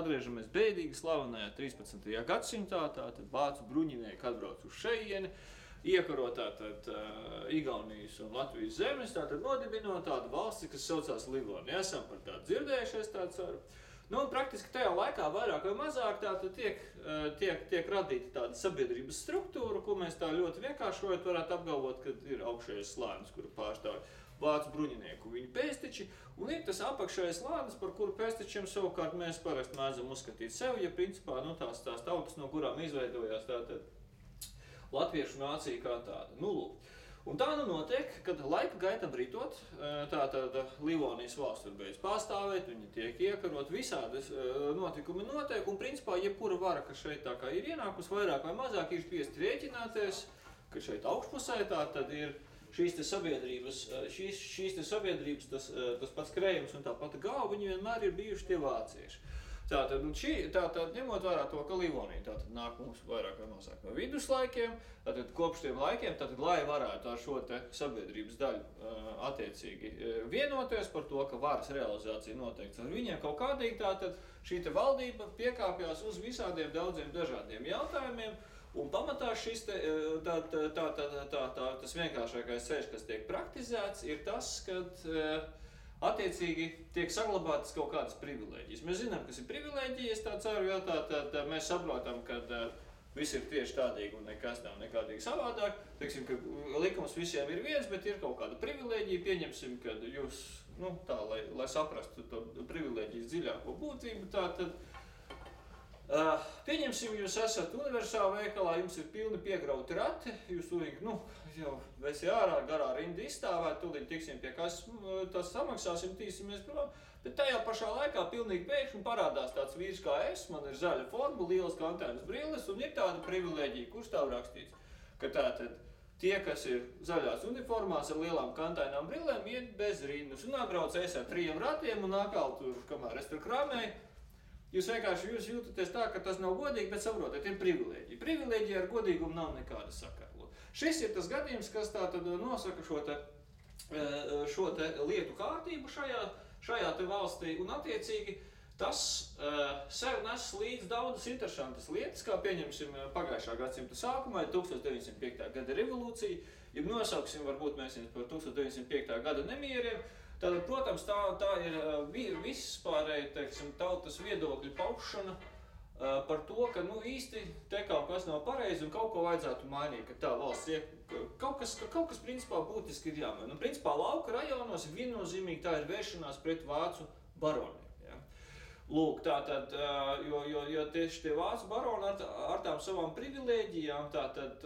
Atgriežamies bēdīgi slavenajā 13. gadsimtā, tātad vācu bruņinieki atbrauc uz šeieni, iekarot tātad Igaunijas un Latvijas zemes, tātad nodibinot tādu valsti, kas saucās Livonija. Esam par tādu dzirdējušies tādu ceru. Nu, un praktiski tajā laikā vairāk vai mazāk tātad tiek radīta tāda sabiedrības struktūra, ko mēs tā ļoti vienkāršojot varētu apgalvot, kad ir augšējais slānis, kuru pārstāv vācu bruņinieku viņu pēsteči, un ir tas apakšējais slānis, par kuru pēstečiem savukārt mēs parasti mēdzam uzskatīt sevi, ja principā tās tautas, no kurām izveidojās tātad latviešu nācija kā tāda. Nu, lūk. Un tā notiek, kad laika gaita britot, tātad Livonijas valsts var beidz pastāvēt, viņi tiek iekarot, visādas notikumi notiek, un principā jebkura vara, kas šeit tā kā ir ienākus, vairāk vai mazāk ir spiest rēķināties, ka šeit augšpusē tātad ir šīs sabiedrības, tas pats krējums un tā pati galva, viņi vienmēr ir bijuši tie vācieši. Tātad ņemot vērā to, ka Livonija tātad nāk mums vairāk vai mazāk no viduslaikiem, tātad kopš tiem laikiem, tātad, lai varētu ar šo te sabiedrības daļu attiecīgi vienoties par to, ka varas realizācija noteikts ar viņiem kaut kādīgi, tātad šī te valdība piekāpjās uz visādiem daudziem dažādiem jautājumiem, un pamatā šis tas vienkāršākais ceļš, kas tiek praktizēts, ir tas, kad attiecīgi tiek saglabātas kaut kādas privilēģijas. Mēs zinām, kas ir privilēģijas, tā ceru, tad mēs saprotam, ka viss ir tieši tādīgi un nekas nav nekādīgi savādāk. Teiksim, ka likums visiem ir viens, bet ir kaut kāda privilēģija. Pieņemsim, ka jūs, lai saprastu to privilēģijas dziļāko būtību, pieņemsim, jūs esat universāla veikalā, jums ir pilni piegrauti rati, jūs jau vesi ārā, garā rinda izstāvēt, tūlīt tiksim pie kas, tas samaksāsim, tīsimies prom, bet tajā pašā laikā pilnīgi pēkšņi parādās tāds vīrs kā es, man ir zaļa forma, lielas kantēnas brilles, un ir tāda privilēģija, kur stāv rakstīts, ka tātad tie, kas ir zaļās uniformās ar lielām kantēnām brillēm, iet bez rindas, un atbrauc es ar 3 ratiem, un atkal tur, kamēr es tur kramēju, jūs vienkārši jūtaties tā, ka tas nav godīgi, bet saprotat, ir privilēģija. Privilēģija ar godīgumu nav nekāda sakara. Šis ir tas gadījums, kas tātad nosaka šo te lietu kārtību šajā te valstī, un attiecīgi tas sev nes līdz daudzas interesantas lietas, kā pieņemsim pagājušā gadsimta sākumā, 1905. gada revolūcija, ja nosauksim varbūt mēs par 1905. gada nemieriem. Tātad, protams, tā ir vispārēji, teiksim, tautas viedokļu paušana par to, ka īsti te kaut kas nav pareizi un kaut ko vajadzētu mainīt, ka tā valsts kaut kas principā būtiski ir jāmaina. Un principā lauka rajonos viennozīmīgi tā ir vēršanās pret vācu baroniem. Ja? Lūk, tātad, jo tieši tie vācu baroni ar tām savām privilēģijām tātad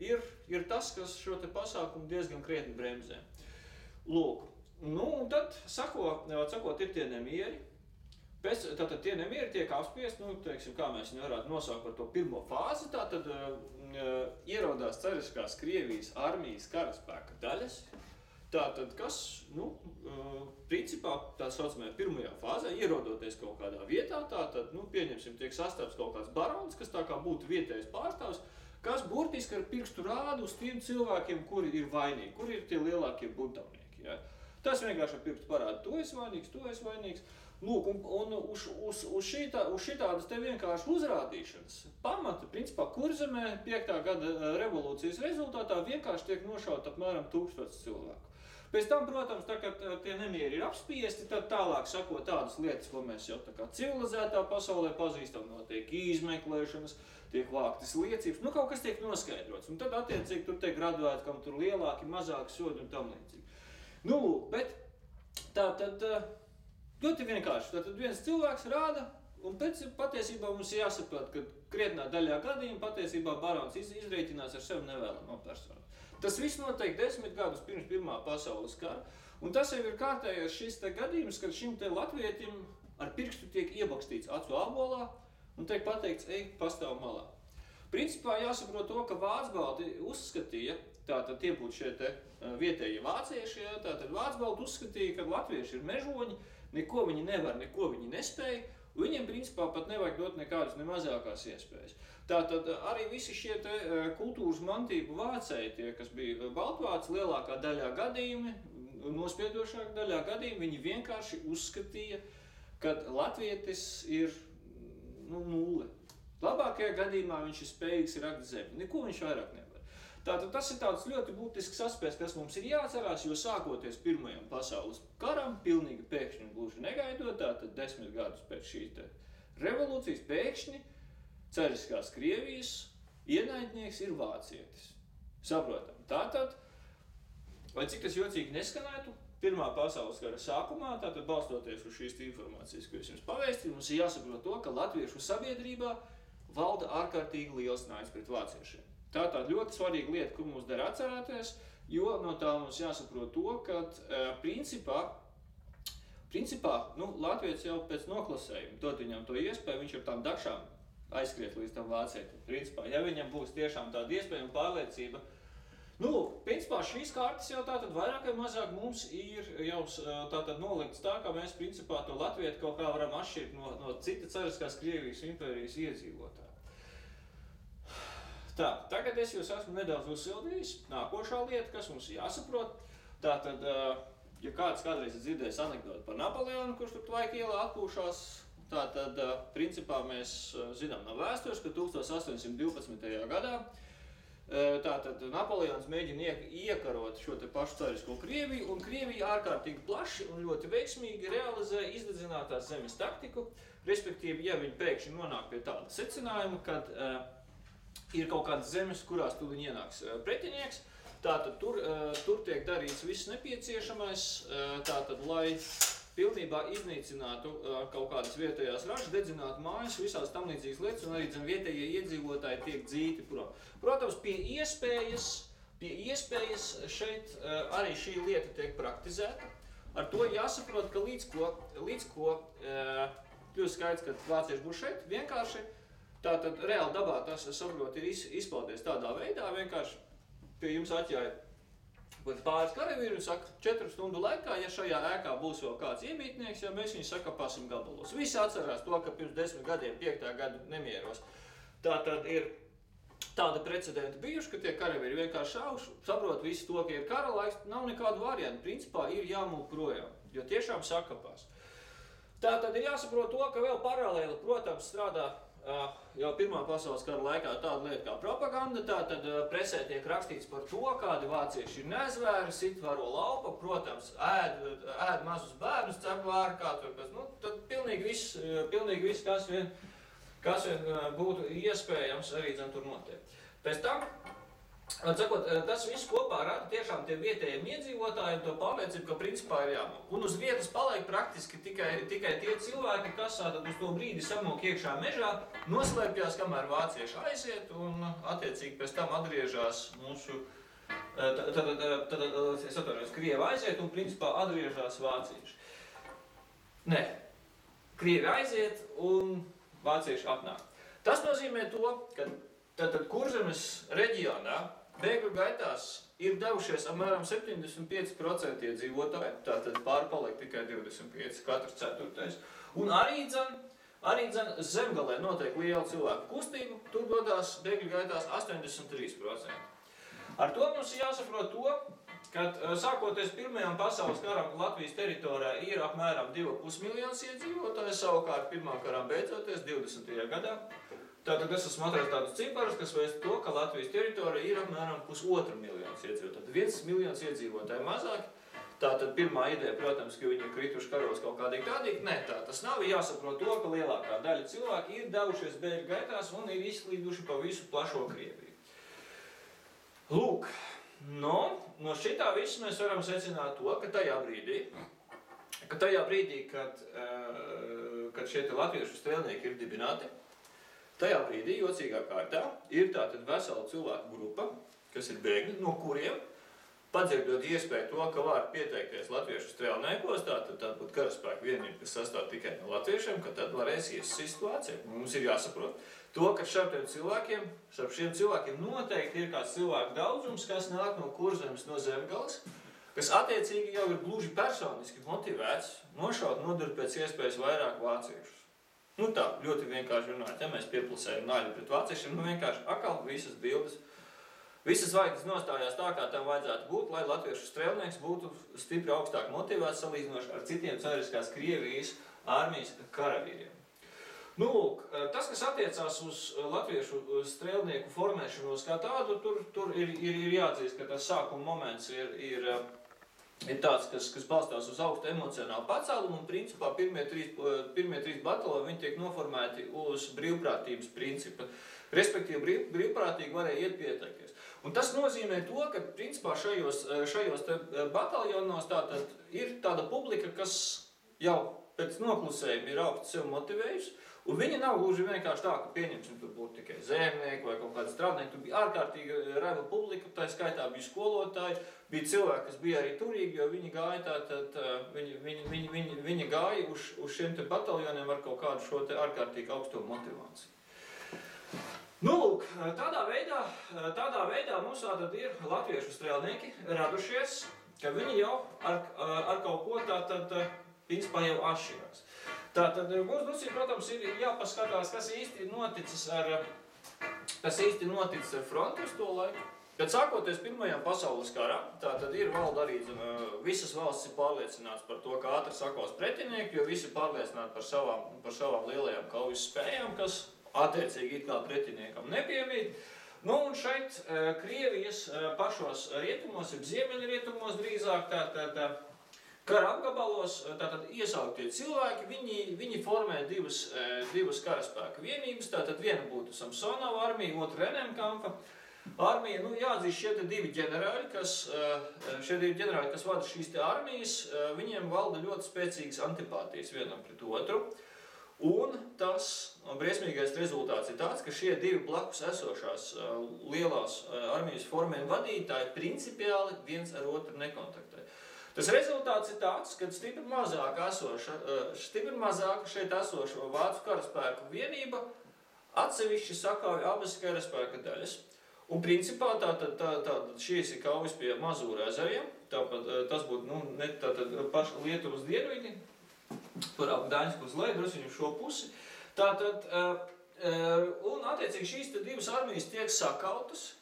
ir tas, kas šo te pasākumu diezgan krietni bremzē. Lūk. Un tad, sakot, ir tie nemieri. Tātad tie nemieri tiek apspiesti, teiksim, kā mēs viņu varētu nosaukt par to pirmo fāzi, tātad ierodās cariskās Krievijas armijas karaspēka daļas. Tātad, kas, principā, tā saucamajā pirmajā fāzē, ierodoties kaut kādā vietā, tātad, pieņemsim, tiek sastāvs kaut kāds barons, kas tā kā būtu vietējais pārstāvs, kas burtiski ar pirkstu rādu uz tiem cilvēkiem, kuri ir vainīgi, kuri ir tie lielākie buntamnieki. Ja? Tas vienkārši ar pirkstu parāda, tu esi vainīgs. Lūk, un uz šitādas te vienkārši uzrādīšanas pamata, principā, Kurzemē 5. gada revolūcijas rezultātā vienkārši tiek nošaut apmēram 1000 cilvēku. Pēc tam, protams, tā kā tie nemieri ir apspiesti, tad tālāk sako tādas lietas, ko mēs jau tā kā civilizētā pasaulē pazīstam, notiek izmeklēšanas, tiek vāktas liecības, kaut kas tiek noskaidrots. Un tad attiecīgi tur tiek graduēti, kam tur lielāki, mazāki sodi un tam līdzīgi. Lūk, bet tā tad ļoti vienkārši. Tātad viens cilvēks rāda, un patiesībā mums jāsaprot, ka krietnā daļā gadījumā patiesībā barons izrēķinās ar sevi nevēlamo personu. Tas viss notiek 10 gadus pirms Pirmā pasaules kara, un tas jau ir kārtējais šis te gadījums, kad šim te latvietim ar pirkstu tiek iebakstīts acu ābolā un tiek pateikts, ej, pastāv malā. Principā jāsaprot to, ka vācbalti uzskatīja, tātad tie būtu šie te vietējie vācieši, tātad vācbalti uzskatīja, ka latvieši ir mežoņi, neko viņi nevar, neko viņi nespēja, un viņiem principā pat nevajag dot nekādas ne mazākās iespējas. Tātad arī visi šie te kultūras mantību vācēji, tie, kas bija baltvāci, lielākā daļā gadījumi, nospiedošākā daļā gadījumi, viņi vienkārši uzskatīja, ka latvietis ir nulle. Labākajā gadījumā viņš ir spējīgs rakt zemi, neko viņš vairāk nevar. Tātad tas ir tāds ļoti būtisks aspekts, kas mums ir jāatcerās, jo sākoties Pirmajam pasaules karam, pilnīgi pēkšņi un gluži negaidot, tātad 10 gadus pēc šīs revolūcijas, pēkšņi cariskās Krievijas ienaidnieks ir vācietis. Saprotam. Tātad, lai cik tas jocīgi neskanētu, Pirmā pasaules kara sākumā, tātad balstoties uz šīs informācijas, ko es jums pavēstīju, mums ir jāsaprot to, ka latviešu sabiedrībā valda ārkārtīgi liels naids pret vāciešiem. Tā tāda ļoti svarīga lieta, ko mums der atcerēties, jo no tā mums jāsaprot to, ka principā latvietis jau pēc noklasējuma dot viņam to iespēju, viņš ar tām dakšām aizskriet līdz tam vācietim. Principā, ja viņam būs tiešām tāda iespēja un pārliecība, principā šīs kartas jau tātad vairāk vai mazāk mums ir jau tātad nolikts tā, ka mēs principā to latvietu kaut kā varam atšķirt no cita cariskās Krievijas impērijas iedzīvotāju. Tā, tagad es jūs esmu nedaudz uzsildījis. Nākošā lieta, kas mums jāsaprot, tātad, ja kāds kādreiz ir dzirdējis anekdoti par Napoleonu, kurš tur Tvaika ielā atpūšās, tātad, principā mēs zinām no vēstures, ka 1812. gadā tātad Napoleons mēģina iekarot šo te pašu carisko Krieviju, un Krievija ārkārtīgi plaši un ļoti veiksmīgi realizē izdedzinātās zemes taktiku, respektīvi, ja viņi pēkšņi nonāk pie tāda secinājuma, kad ir kaut kādas zemes, kurās tuliņ ienāks pretinieks, tātad tur tiek darīts viss nepieciešamais, tātad, lai pilnībā iznīcinātu kaut kādas vietējās ražas, dedzinātu mājas, visās tam līdzīgas lietas, un arī vietējie iedzīvotāji tiek dzīti prom. Protams, pie iespējas šeit arī šī lieta tiek praktizēta. Ar to jāsaprot, ka līdz ko kļūst skaidrs, ka vācieši būs šeit, vienkārši tātad reāli dabā tas, es saprotu, ir izpaudies tādā veidā, vienkārši pie jums atjāja pāris karavīri un saka, 4 stundu laikā, ja šajā ēkā būs vēl kāds iemītnieks, ja mēs viņu sakapāsim gabalos. Visi atcerās to, ka pirms 10 gadiem, 5. gadu nemieros. Tātad ir tāda precedenta bijuši, ka tie karavīri vienkārši šauš, saprot visu to, ka ir kara laiks, nav nekādu variantu. Principā ir jāmūk projām, jo tiešām sakapās. Tātad ir jāsaprot to, ka vēl paralēli, protams, strādā jau Pirmā pasaules kara laikā tāda lieta kā propaganda, tātad presē tiek rakstīts par to, kādi vācieši ir nezvēri, sit varo laupa, protams, ēd mazus bērnus, cep vārkā, tad pilnīgi viss, kas vien būtu iespējams arī tur notiek. Pēc tam, tas viss kopā rada tiešām tiem vietējiem iedzīvotājiem to pārliecību, ka principā ir jāmok. Un uz vietas paliek praktiski tikai tie cilvēki, kas tad uz to brīdi samok iekšā mežā, noslēpjās, kamēr vācieši aiziet un attiecīgi pēc tam atgriežās mūsu, Krievi aiziet un principā atgriežās vācieši. Nē, Krievi aiziet un vācieši atnāk. Tas nozīmē to, ka tātad Kurzemes reģionā bēgļu gaitās ir devušies apmēram 75% iedzīvotāji, tātad pārpaliek tikai 25, katrs ceturtais. Un arī Zemgalē notiek liela cilvēku kustība, tur dodās bēgļu gaitās 83%. Ar to mums ir jāsaprot to, ka sākoties Pirmajam pasaules karam Latvijas teritorijā ir apmēram 2,5 miljonus iedzīvotāji, savukārt Pirmā karam beidzoties 20. gadā. Tātad es esmu atrast tādus ciparus, kas vēst to, ka Latvijas teritorija ir apmēram 1,5 miljonus iedzīvotāji. Tad 1 miljons iedzīvotāji mazāk. Tātad pirmā ideja, protams, ka viņi ir krituši karos kaut kādīgi. Nē, tā tas nav. Jāsaprot to, ka lielākā daļa cilvēki ir devušies bēgļu gaitās un ir izslīduši pa visu plašo Krieviju. Lūk, no šitā visu mēs varam secināt to, ka tajā brīdī, kad šie latviešu strēlnieki ir dibināti, tajā brīdī, jocīgā kārtā, ir tātad vesela cilvēku grupa, kas ir bēgļi, no kuriem, padzirdot iespēju to, ka var pieteikties latviešu strēlniekos, tātad būtu karaspēku vienība, kas sastāv tikai no latviešiem, ka tad varēs iesist situāciju. Mums ir jāsaprot to, ka starp šiem cilvēkiem noteikti ir kāds cilvēku daudzums, kas nāk no Kurzemes, no Zemgales, kas attiecīgi jau ir gluži personiski motivēts nodurt pēc iespējas vairāk vāciešus. Tā, ļoti vienkārši runāt, ja mēs pieplasējam naļu pret vāciešiem, vienkārši akal visas bildes, visas zvaigznes nostājās tā, kā tam vajadzētu būt, lai latviešu strēlnieks būtu stipri augstāk motivēts salīdzinoši ar citiem cariskās Krievijas armijas karavīriem. Nu, lūk, tas, kas attiecās uz latviešu strēlnieku formēšanos kā tādu, tur ir jāatzīst, ka tas sākuma moments ir tāds, kas balstās uz augstu emocionālu pacēlumu, un principā pirmie trīs bataljoni viņi tiek noformēti uz brīvprātības principa. Respektīvi, brīvprātīgi varēja iet pieteikties. Un tas nozīmē to, ka principā šajos bataljonos tātad ir tāda publika, kas jau pēc noklusējuma ir augstu sev motivējusi, un viņi nav gluži vienkārši tā, ka pieņemsim, tur būtu tikai zemnieki vai kaut kādi strādnieki, tur bija ārkārtīgi raiva publika, tā skaitā bija skolotāji, bija cilvēki, kas bija arī turīgi, jo viņi gāja tātad, viņi gāja uz šiem te bataljoniem ar kaut kādu šo te ārkārtīgi augsto motivāciju. Nu, lūk, tādā veidā mums tātad ir latviešu strēlnieki radušies, ka viņi jau ar kaut ko tātad, principā jau atšķirās. Tātad mums drusku, protams, ir jāpaskatās, kas īsti noticis ar fronti uz to laiku. Kad sākoties Pirmajam pasaules karam, tātad ir valda arī, visas valstis ir pārliecināts par to, kā ātri sakaus pretinieki, jo visi pārliecināti par savām lielajām kaujas spējām, kas attiecīgi it kā pretiniekam nepiemīt. Nu, un šeit Krievijas pašos rietumos, jeb ziemeļrietumos drīzāk, tātad kara apgabalos, tātad iesauktie cilvēki, viņi formē divas karaspēka vienības, tātad viena būtu Samsonova armija, otra Rennenkampfa armija. Nu, jāatzīst, šie divi ģenerāļi, kas vada šīs te armijas, viņiem valda ļoti spēcīgas antipātijas vienam pret otru. Un tas briesmīgais rezultāts ir tāds, ka šie divi blakus esošās lielās armijas formējuma vadītāji principiāli viens ar otru nekontaktē. Tas rezultāts ir tāds, ka stipri mazāka šeit esošo vācu karaspēku vienība atsevišķi sakauja abas karaspēka daļas. Un principā tātad šīs ir kaujas pie Mazūra ezeriem, tas būtu paši Lietuvas dienvidi, par ap Gdaņsku uz leju, druskuņu šo pusi. Tātad, un attiecīgi šīs divas armijas tiek sakautas,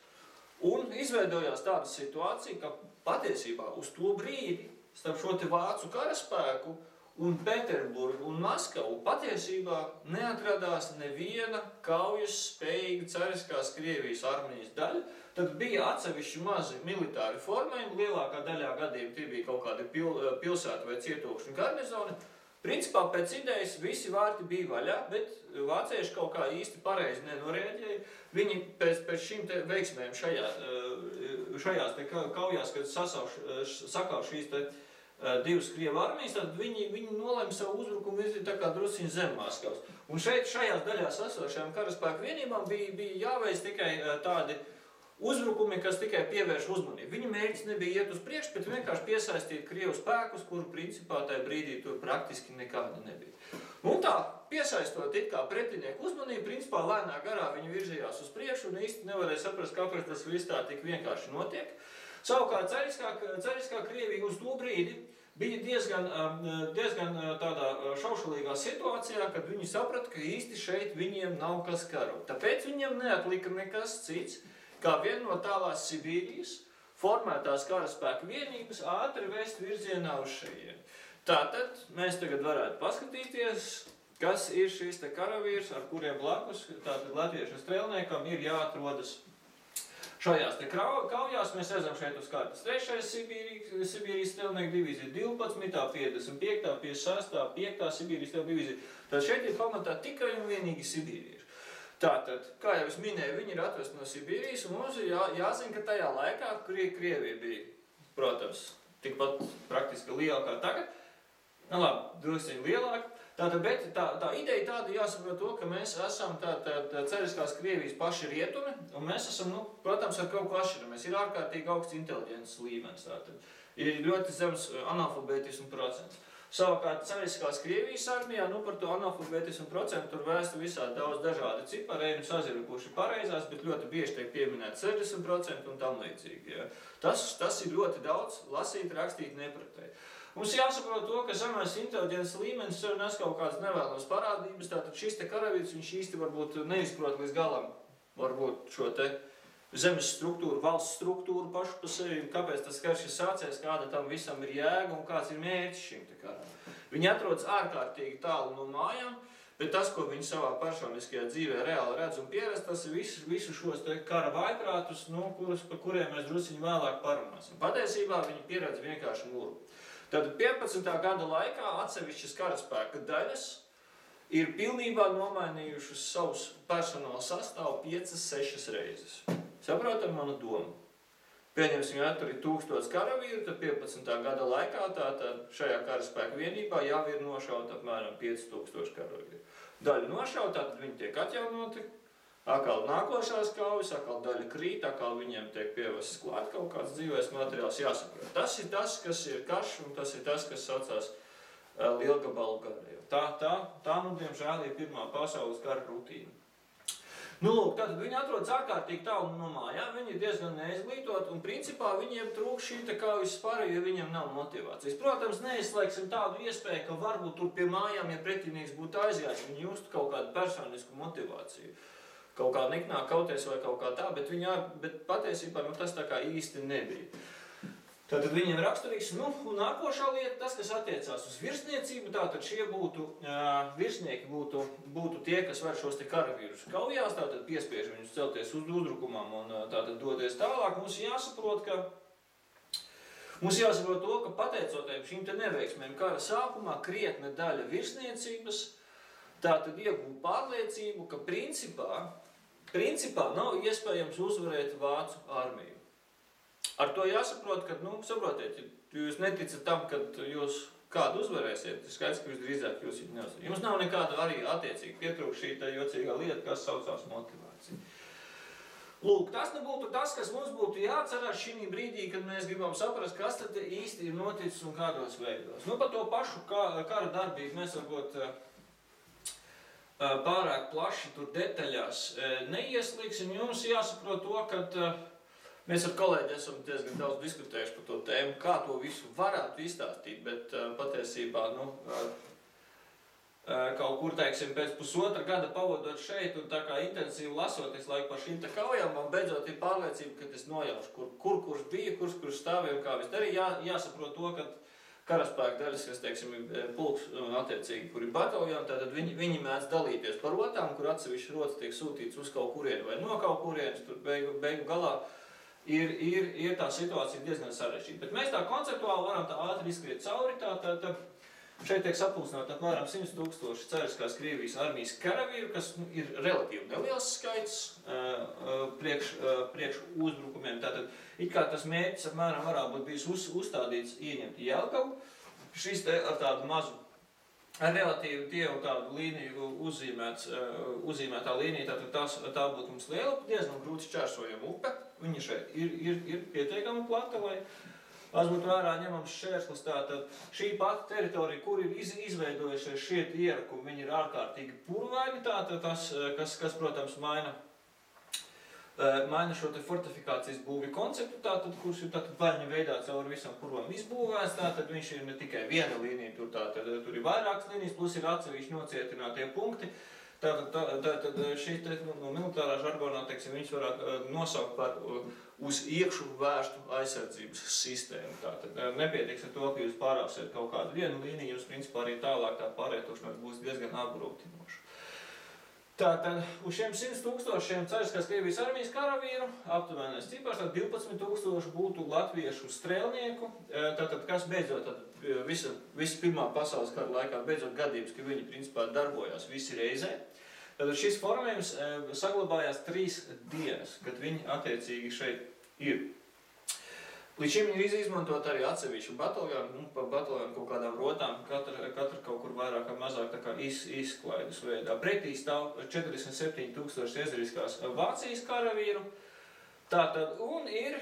un izveidojās tāda situācija, ka patiesībā uz to brīdi starp šo te vācu karaspēku un Pēterburgu un Maskavu patiesībā neatradās neviena kaujas spējīga cariskās Krievijas armijas daļa. Tad bija atsevišķi mazi militāri formējumi, lielākā daļā gadījumā tie bija kaut kādi pilsētu vai cietokšņu garnizoni. Principā pēc idejas visi vārti bija vaļā, bet vācieši kaut kā īsti pareizi nenorēģēja. Viņi pēc šīm te veiksmēm šajās te kaujās, kad sakauj šīs te divas Krievu armijas, tad viņi nolēma savu uzbrukumu virzīt tā kā drusciņu zem Maskavas. Un šajās daļās esošajām karaspēku vienībām bija jāveic tikai tādi uzbrukumi, kas tikai pievērš uzmanību. Viņa mērķis nebija iet uz priekšu, bet vienkārši piesaistīt Krievu spēkus, kuru principā tajā brīdī tur praktiski nekāda nebija. Un tā, piesaistot it kā pretinieku uzmanību, principā lēnā garā viņi virzījās uz priekšu un īsti nevarēja saprast, kāpēc tas viss tā tik vienkārši notiek. Savukārt cariskā Krievija uz to brīdi bija diezgan tādā šaušalīgā situācijā, kad viņi saprata, ka īsti šeit viņiem nav kas karot. Tāpēc viņiem neatlika nekas cits, kā viena no tālās Sibīrijas formētās karaspēka vienības ātri vest virzienā uz šejien. Tātad mēs tagad varētu paskatīties, kas ir šīs te karavīrs, ar kuriem blakus tātad latviešu strēlniekam ir jāatrodas šajās te kaujās. Mēs redzam šeit uz kartas 3. Sibīrijas strēlnieku divīzija, 12., 55., 56., 5. Sibīrijas strēlnieku divīzija. Tad šeit ir pamatā tikai un vienīgi Sibīrieši. Tātad, kā jau es minēju, viņi ir atvesti no Sibīrijas, un mums ir jāzina, ka tajā laikā Krievija bija, protams, tikpat praktiski liela kā tagad. Nu labi, drusciņi lielāka. Tātad, bet tā ideja tāda jāsaprot to, ka mēs esam cariskās Krievijas paši rietumi, un mēs esam, protams, ar kaut ko atšķiramies. Ir ārkārtīgi augsts inteliģences līmenis, tātad. Ir ļoti zems analfabētismu procents. Savukārt cariskās Krievijas armijā, par to analfabētismu procentu tur vēsta visādi daudz dažādi cipari, sazinu, kurš ir pareizās, bet ļoti bieži tiek pieminēt 60% un tam līdzīgi. Ja. Tas ir ļoti daudz, lasīt, rakstīt nepratēji. Mums jāsaprot to, ka zemais inteliģences līmenis sev nes kaut kādas nevēlamas parādības, tātad šis te karavīrs, viņš īsti varbūt neizprot līdz galam, varbūt šo te zemes struktūru, valsts struktūru pašu pa sevi, kāpēc tas karš ir sācies, kāda tam visam ir jēga un kāds ir mērķis šim te karam. Viņi atrodas ārkārtīgi tālu no mājām, bet tas, ko viņi savā personiskajā dzīvē reāli redz un pieredz, tas ir visu šos te kara vaiprātus, par kuriem mēs drusciņi vēlāk parunāsim. Patiesībā viņi pieredz vienkārši muru. Tad 15. gada laikā atsevišķas karaspēka daļas ir pilnībā nomainījušas savus personāla sastāvu 5-6 reizes. Saprotam manu domu? Pieņemsim, ja tur ir 1000 karavīru, tad 15. gada laikā tātad šajā karaspēka vienībā jau ir nošauta apmēram 5000 karavīru. Daļa nošauta, tātad viņi tiek atjaunoti, atkal nākošās kaujas, atkal daļa krīt, atkal viņiem tiek pievests klāt kaut kāds dzīvais materiāls, jāsaprot. Tas ir tas, kas ir karš, un tas ir tas, kas saucās lielgabalu kara. Tā diemžēl ir Pirmā pasaules kara rutīna. Lūk, tātad viņi atrodas ārkārtīgi tālu no mājām, viņi ir diezgan neizglītoti, un principā viņiem trūk šī kaujas spara, jo viņiem nav motivācijas. Protams, neizslēgsim tādu iespēju, ka varbūt tur pie mājām, ja pretinieks būtu aizgājis, viņi justu kaut kādu personisku motivāciju. Kaut kā niknāk kauties vai kaut kā tā, bet patiesībā tas tā kā īsti nebija. Tātad viņiem raksturīgs, un nākošā lieta, tas, kas attiecās uz virsniecību, tātad šie virsnieki būtu tie, kas var šos te karavīrus kaujās, tātad piespiež viņus celties uz uzbrukumam un tātad doties tālāk. Mums jāsaprot to, ka pateicoties šīm te neveiksmēm kara sākumā, krietne daļa virsniecības tātad iegūta pārliecību, ka principā nav iespējams uzvarēt vācu armiju. Ar to jāsaprot, ka, saprotiet, ja jūs neticat tam, kad jūs kādu uzvarēsiet, ir skaidrs, ka visdrīzāk jūs viņu neuzvarēsiet. Jums nav nekāda arī attiecīgi pietrūk šī tā jocīgā lieta, kas saucās motivācija. Lūk, tas nebūtu tas, kas mums būtu jāatcerās šī brīdī, kad mēs gribam saprast, kas tad īsti ir noticis un kādos veidos. Par to pašu kara darbību mēs varbūt pārāk plaši tur detaļās neieslīgsim. Jums jāsaprot to, ka mēs ar kolēģi esam diezgan daudz diskutējuši par to tēmu, kā to visu varētu izstāstīt, bet patiesībā, kaut kur, teiksim, pēc pusotra gada pavadot šeit un tā kā intensīvi lasoties laiku par šīm kaujām, man beidzot ir pārliecība, ka es nojaušu, kurš bija, kurš stāvēja un kā viss darīja. Jāsaprot to, ka karaspēka daļas, kas, teiksim, ir pulks un attiecīgi, kur ir bataljoni, tātad viņi mēdz dalīties par rotām, kur atsevišķi rotas tiek sūtīts uz kaut kurienu vai no kaut kurienes, tur beigu galā. Ir tā situācija diezgan sarežģīta. Bet mēs tā konceptuāli varam tā ātri izskriet cauri. Tātad šeit tiek sapulcināti apmēram 100 000 cariskās Krievijas armijas karavīru, kas ir relatīvi neliels skaits priekš uzbrukumiem. Tātad it kā tas mērķis apmēram varētu būt bijis uzstādīts ieņemt Jelgavu. Šis te ar tādu mazu, relatīvi tievu tādu līniju uzzīmētā līnija, tātad tā būtu mums liela, diezgan grūti šķērsojama upe. Viņa šeit ir pietiekama plata, lai būtu vērā ņemams šķērslis. Tātad šī pati teritorija, kur ir izveidojušies šie ierakumi, viņi ir ārkārtīgi purvaini, tātad tas, kas protams, maina šo te fortifikācijas būvi konceptu, tātad, kurš ir vaļņa veidā caur visam purvam izbūvēts, tātad viņš ir ne tikai viena līnija, tur ir vairākas līnijas, plus ir atsevišķi nocietinātie punkti. Tātad šī militārā žargonā, teiksim, viņus varētu nosaukt par uz iekšu vērstu aizsardzības sistēmu. Tātad nepietiks ar to, ka jūs pārāpsiet kaut kādu vienu līniju, jums principā arī tālāk tā pārvietošanās būs diezgan apgrūtinoša. Tātad uz šiem 100 000 cariskās Krievijas armijas karavīru, aptuvenais cipars, 12 000 būtu latviešu strēlnieku, tātad kas beidzot visa Pirmā pasaules kara laikā beidzot gadījums, ka viņi principā darbojās visi reizē. Tātad šis formējums saglabājās 3 dienas, kad viņi attiecīgi šeit ir. Līdz šim ir izmantot arī atsevišķu bataljonu, pa bataljonu kaut kādām rotām, katra kaut kur vairāk vai mazāk tā kā izklaides veidā. Pretī stāv 47 000 iezeriskās Vācijas karavīru. Tātad, un ir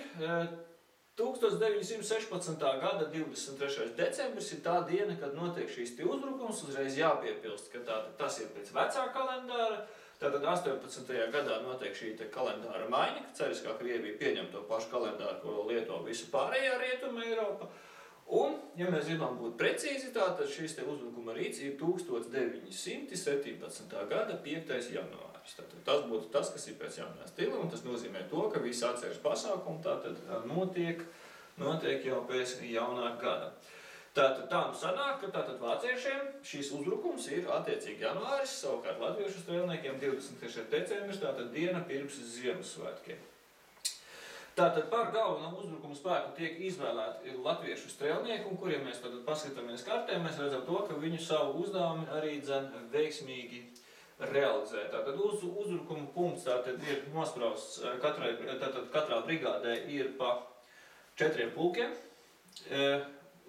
1916. gada 23. decembris ir tā diena, kad notiek šīs uzbrukums, uzreiz jāpiepilst, ka tas ir pēc vecā kalendāra. Tātad 18. gadā notiek šī kalendāra maiņa, ka cariskā Krievija pieņem to pašu kalendāru, ko lieto visa pārējā Rietuma Eiropa. Un, ja mēs gribam būt precīzi, tad šīs uzbrukuma rīts ir 1917. gada 5. janvāris. Tātad tas būtu tas, kas ir pēc jaunā stila, un tas nozīmē to, ka visi atceres pasākumi tātad notiek jau pēc jaunā gada. Tātad tā nu sanāk, ka tātad vāciešiem šīs uzbrukums ir attiecīgi janvāris, savukārt latviešu strēlniekiem 23. decembris, tātad diena pirms Ziemassvētkiem. Tātad par galveno uzbrukumu spēku tiek izvēlēti latviešu strēlnieki, un kuriem mēs tātad paskatāmies kartē, mēs redzam to, ka viņu savu uzdevumu arī veiksmīgi realizē. Tātad uzbrukuma punkts tātad ir nosprausts, katrā brigādē ir pa 4 pulkiem.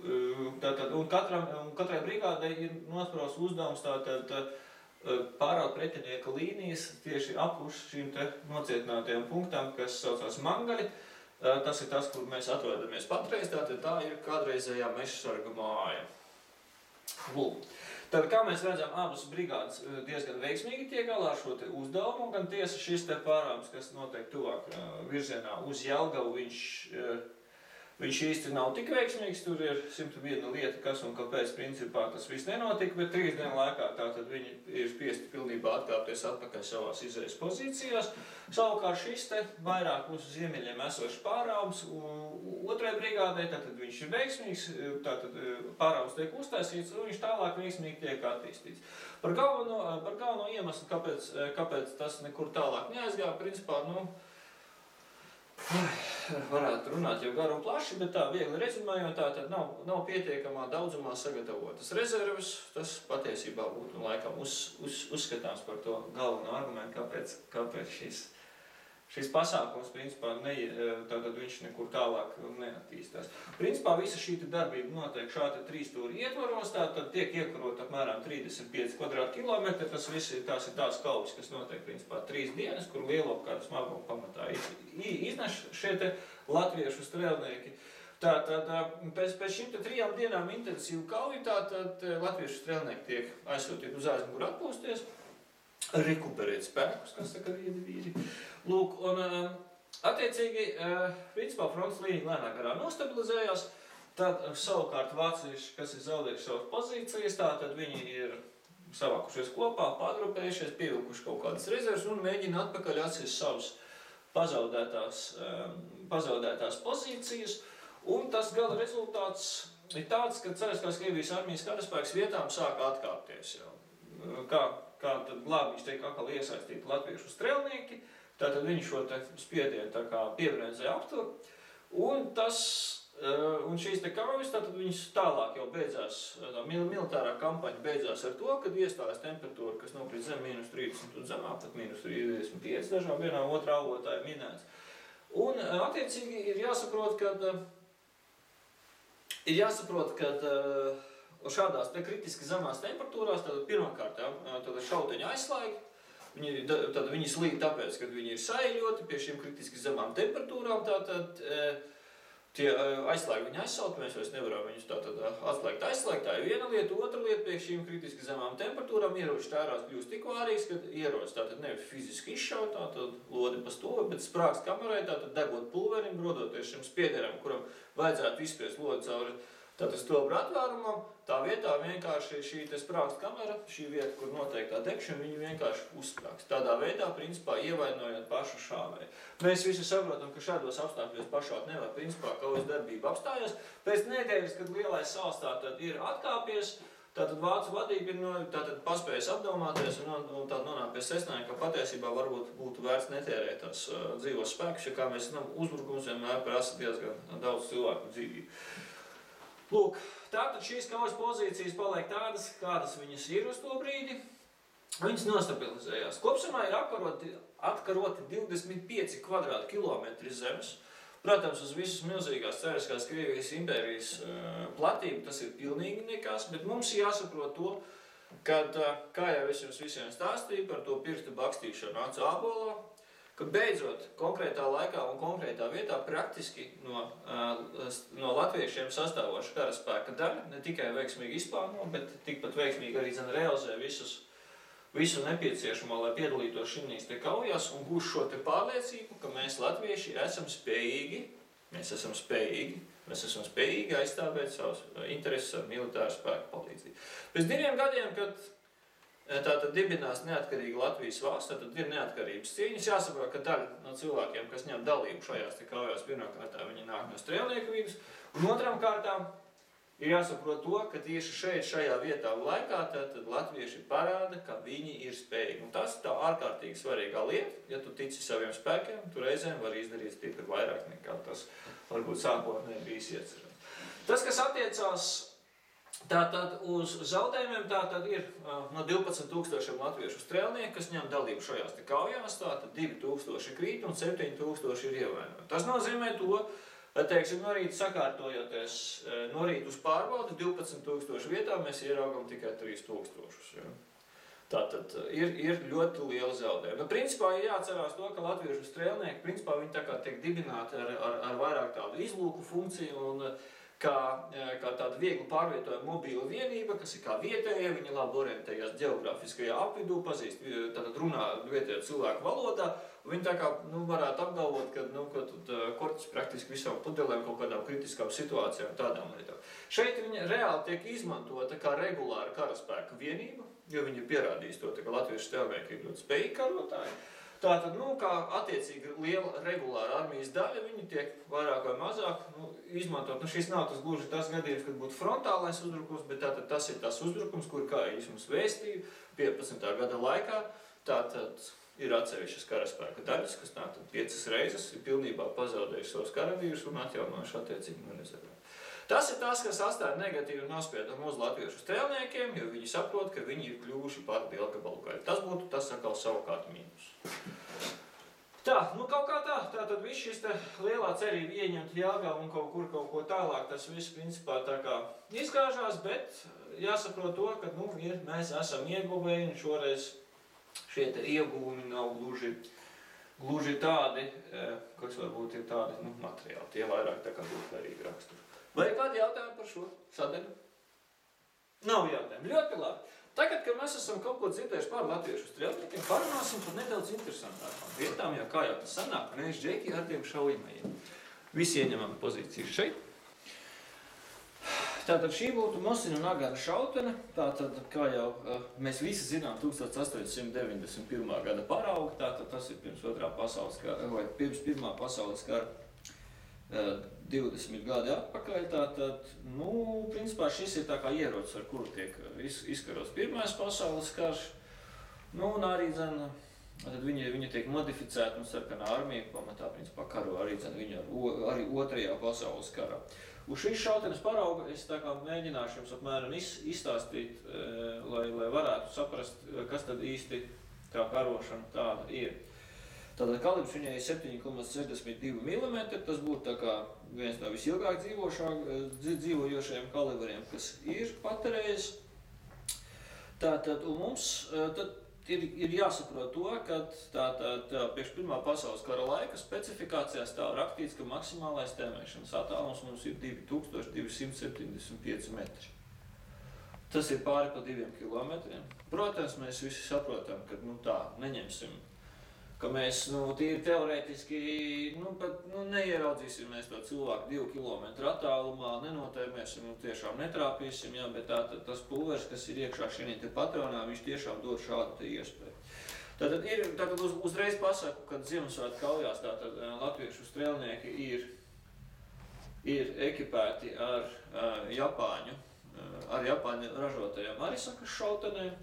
Un katrai brigādei ir nosprausts uzdevums pāraut pretinieka līnijas tieši apus šīm te nocietinātajām punktām, kas saucās mangaļi. Tas ir tas, kur mēs atrodamies patreiz, tātad tā ir kādreizējā mežsarga māja. Lūk. Tad, kā mēs redzam, abas brigādes diezgan veiksmīgi tiek galā ar šo te uzdevumu, gan tiesa šis te pārāms, kas notiek tuvāk virzienā uz Jelgavu, viņš īsti nav tik veiksmīgs, tur ir 101 lieta, kas un kāpēc principā tas viss nenotika, bet 3 dienu laikā tātad viņi ir spiesti pilnībā atkāpties atpakaļ savās izējas pozīcijās. Savukārt šis te vairāk uz ziemeļiem esošs pārāums otrai brigādei, tātad viņš ir veiksmīgs, tātad pārāums tiek uztaisīts un viņš tālāk veiksmīgi tiek attīstīts. Par galveno iemeslu, kāpēc tas nekur tālāk neaizgāja, principā, varētu runāt jau garu un plaši, bet tā viegli rezumējot, tātad nav pietiekamā daudzumā sagatavotas rezerves. Tas patiesībā būtu laikam uzskatāms par to galveno argumentu, kāpēc šis pasākums principā tātad viņš nekur tālāk neattīstās. Principā visa šī darbība notiek šādi 3 stūri ietvaros, tātad tiek iekarot apmēram 35 kvadrātkilometri. Tas viss ir tās kaujas, kas notiek principā 3 dienas, kur lielopkārt smagumu pamatā izneš šie te latviešu strēlnieki. Tātad pēc šīm 3 dienām intensīvu kauju, tātad latviešu strēlnieki tiek aizsūtīti uz aizmuguri atpūsties, rekuperēt spēkus, kas saka vīri. Lūk, un attiecīgi, principā frontes līnija lēnā garā nostabilizējās, tad savukārt vācieši, kas ir zaudējuši savas pozīcijas, tātad viņi ir savākušies kopā, pagrupējušies, pievilkuši kaut kādas rezerves un mēģina atpakaļ atsist savas pazaudētās pozīcijas, un tas gala rezultāts ir tāds, ka Cariskās Krievijas armijas karaspēks vietām sāka atkāpties jau. Kā tad glābīs tiek atkal iesaistīti latviešu strēlnieki, tātad viņi šo te spiedienu tā kā piebrenzē aptur, un šīs te kaujas, tātad viņas tālāk jau beidzās, militārā kampaņa beidzās ar to, kad iestājas temperatūra, kas nokrīt zem -30 un zemāk, pat -35 dažām vienā otrā avotā ir minēts. Un attiecīgi ir jāsaprot, ka šādās te kritiski zemās temperatūrās, tad pirmkārt, tad šauteņi aizslēg, viņi slīd tāpēc, ka viņi ir saeļoti pie šīm kritiski zemām temperatūrām, tātad tie aizslēg viņi aizsaukt, mēs vairs nevaram viņus tātad aizslēgt, tā ir viena lieta, otra lieta pie šīm kritiski zemām temperatūrām ieroči tērās kļūst tik vārīgs, ka ierocis tātad nevis fiziski izšaut, tātad lodi pa stūvi, bet sprākst kamerai, tātad degot pulverim, rodoties šim spiedieram, kuram vajadzētu izspiest lodi cauri tātad stobra atvērumam, tā vietā vienkārši šī sprākst kamera, šī vieta, kur notiek tā degšana, viņi vienkārši uzsprākst. Tādā veidā, principā, ievainojot pašu šāvēju. Mēs visi saprotam, ka šādos apstākļos pašaut nevar, principā, kaujas darbība apstājas. Pēc nedēļas, kad lielais sals tātad ir atkāpies, tātad vācu vadība ir tātad paspējis apdomāties un tātad nonāk pie secinājuma, ka patiesībā varbūt būtu vērts netērēt tās dzīvos spēkus, jo, kā mēs zinām, uzbrukums vienmēr prasa diezgan daudz cilvēku dzīvību. Lūk, tātad šīs kaujas pozīcijas paliek tādas, kādas viņas ir uz to brīdi. Viņas nostabilizējās. Kopsumā ir atkaroti 25 kvadrātkilometri zemes. Protams, uz visas milzīgās Cariskās Krievijas impērijas platību tas ir pilnīgi nekas, bet mums jāsaprot to, kad, kā jau es jums visiem stāstīju par to pirkstu bakstīšanu acu ābolā, ka beidzot konkrētā laikā un konkrētā vietā praktiski no latviešiem sastāvoša karaspēka daļa ne tikai veiksmīgi izplāno, bet tikpat veiksmīgi arī realizē visu nepieciešamo, lai piedalītos šīs te kaujās un gūs šo te pārliecību, ka mēs latvieši esam spējīgi aizstāvēt savus intereses ar militāru spēku palīdzību. Pēc 2 gadiem, kad tātad dibinās neatkarīga Latvijas valsts, tātad ir neatkarības cīņas. Jāsaprot, ka daļa no cilvēkiem, kas ņem dalību šajās te kaujās, pirmkārtā viņi nāk no strēlnieku vidus, un otram kārtām Ir jāsaprot to, ka tieši šeit, šajā vietā un laikā, tad latvieši parāda, ka viņi ir spējīgi. Un tas ir tā ārkārtīgi svarīgā lieta. Ja tu tici saviem spēkiem, tu reizēm var izdarīt stipri vairāk nekā tas varbūt sākotnēji bijis iecerēts. Tas, kas attiecās tātad uz zaudējumiem, tātad ir no 12 000 latviešu strēlnieku, kas ņem dalību šajās te kaujās, tātad 2000 krīt un 7000 ir ievainoti. Tas nozīmē to, teiksim, no rīta sakārtojoties no rīta uz pārbaudi, 12 000 vietā mēs ieraugam tikai 3000. Ja? Tātad ir ļoti liela zaudējuma. Nu, principā ir jāatcerās to, ka latviešu strēlnieki, principā viņi tā kā tiek dibināti ar vairāk tādu izlūku funkciju un kā tāda viegli pārvietojama mobīla vienība, kas ir kā vietējie, viņi labi orientējās ģeogrāfiskajā apvidū, pazīst, tātad runā vietējo cilvēku valodā, un viņi tā kā, varētu apgalvot, ka tad korķis praktiski visām pudelēm kaut kādām kritiskām situācijām tādām lietām. Šeit viņa reāli tiek izmantota kā regulāra karaspēka vienība, jo viņi ir pierādījis to, ka latviešu strēlnieki ir ļoti spējīgi karotāji. Tātad, kā attiecīgi liela regulāra armijas daļa, viņi tiek vairāk vai mazāk izmantot. Šis nav tas gluži tas gadījums, kad būtu frontālais uzbrukums, bet tātad tas ir tas uzbrukums, kur, kā es jums vēstīju, 15. gada laikā, tātad ir atsevišķas karaspēka daļas, kas tātad 5 reizes ir pilnībā pazaudējuši savus karavīrus un atjaunojuši attiecīgi no rezervēm. Tas ir tas, kas atstāja negatīvu nospiedumu uz latviešu strēlniekiem, jo viņi saprot, ka viņi ir kļuvuši par lielgabalu gaļu. Tas būtu tas atkal savukārt mīnus. Tā, kaut kā tā. Tātad viss šis te lielā cerība ieņemt Jelgavu un kaut ko tālāk, tas viss principā tā kā izgāžās, bet jāsaprot to, ka mēs esam ieguvēji un šoreiz šie te ieguvumi nav gluži tādi, kas varbūt ir tādi materiāli. Tie vairāk tā kā būtu garīgi raksturi. Vai ir kādi jautājumi par šo sadaļu? Nav jautājumu. Ļoti labi. Tagad, kad mēs esam kaut ko dzirdējuši par latviešu strēlniekiem, parunāsim par nedaudz interesantākām vietām, jo kā jau tas sanāk, mēs džeki ar tiem šaujamajiem. Visi ieņemam pozīcijas šeit. Tātad šī būtu Mosina un Agara šautene. Tātad, kā jau mēs visi zinām, 1891. gada parauga, tātad tas ir pirms Otrā pasaules kara, vai pirms Pirmā pasaules kara 20 gadi atpakaļ, tātad, principā šis ir tā kā ierocis, ar kuru tiek izkarots Pirmais pasaules karš, un arī, viņi tiek modificēti, un sarkanā armija pamatā, principā, karo arī, arī Otrajā pasaules karā. Uz šīs šautenes parauga es tā kā mēģināšu jums apmēram izstāstīt, lai varētu saprast, kas tad īsti tā karošana tāda ir. Tātad kalibrs viņai ir 7,62 mm, tas būtu tā kā viens no visilgāk dzīvojošajiem kalibriem, kas ir patreiz. Tātad, un mums ir jāsaprot to, ka priekš Pirmā pasaules kara laika specifikācijā stāv rakstīts, ka maksimālais tēmēšanas attālums mums ir 2275 metri. Tas ir pāri pa 2 kilometriem. Protams, mēs visi saprotam, ka tā neņemsim, ka mēs tīri teorētiski neieraudzīsim mēs to cilvēku 2 kilometru attālumā, nenotēmēsim un tiešām netrāpīsim, bet tas pulvers, kas ir iekšā šī patronā, viņš tiešām dod šādu iespēju. Tātad uzreiz pasaku, kad Ziemassvētku kaujās latviešu strēlnieki ir ekipēti ar Japāņu ražotajām Arisakas šautenēm.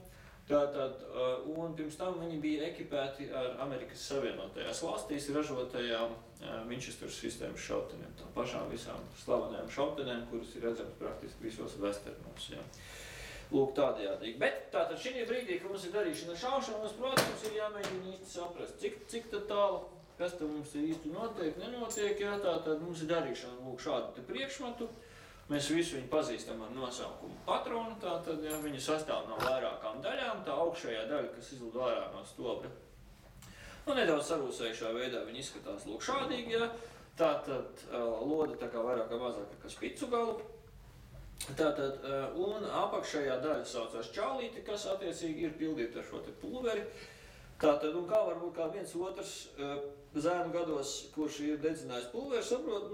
Un pirms tam viņi bija ekipēti ar Amerikas Savienotajās valstīs ražotajām Winchester sistēmas šautenēm, tām pašām visām slavenajām šautenēm, kuras ir redzams praktiski visos westernos. Ja. Lūk, tādējādīgi. Bet tātad šī brīdī, kad mums ir darīšana ar šaušanu, mums, protams, ir jāmēģina īsti saprast, cik tad tālu, kas tad mums ir īsti notiek, nenotiek, ja, tātad mums ir darīšana lūk šādu te priekšmetu. Mēs visu viņu pazīstam ar nosaukumu patronu, tātad ja, viņi sastāv no vairākām daļām, tā augšējā daļa, kas izlido ārā no stobra. Nedaudz sarūsējušā veidā viņi izskatās lūk šādīgi, ja. Tātad lode tā kā vairāk vai mazāk kā spicu galu. Tātad, un apakšējā daļa saucās čālīti, kas attiecīgi ir pildīta ar šo te pulveri. Tātad, un kā varbūt kā viens otrs zēnu gados, kurš ir dedzinājis pulveri, saprot,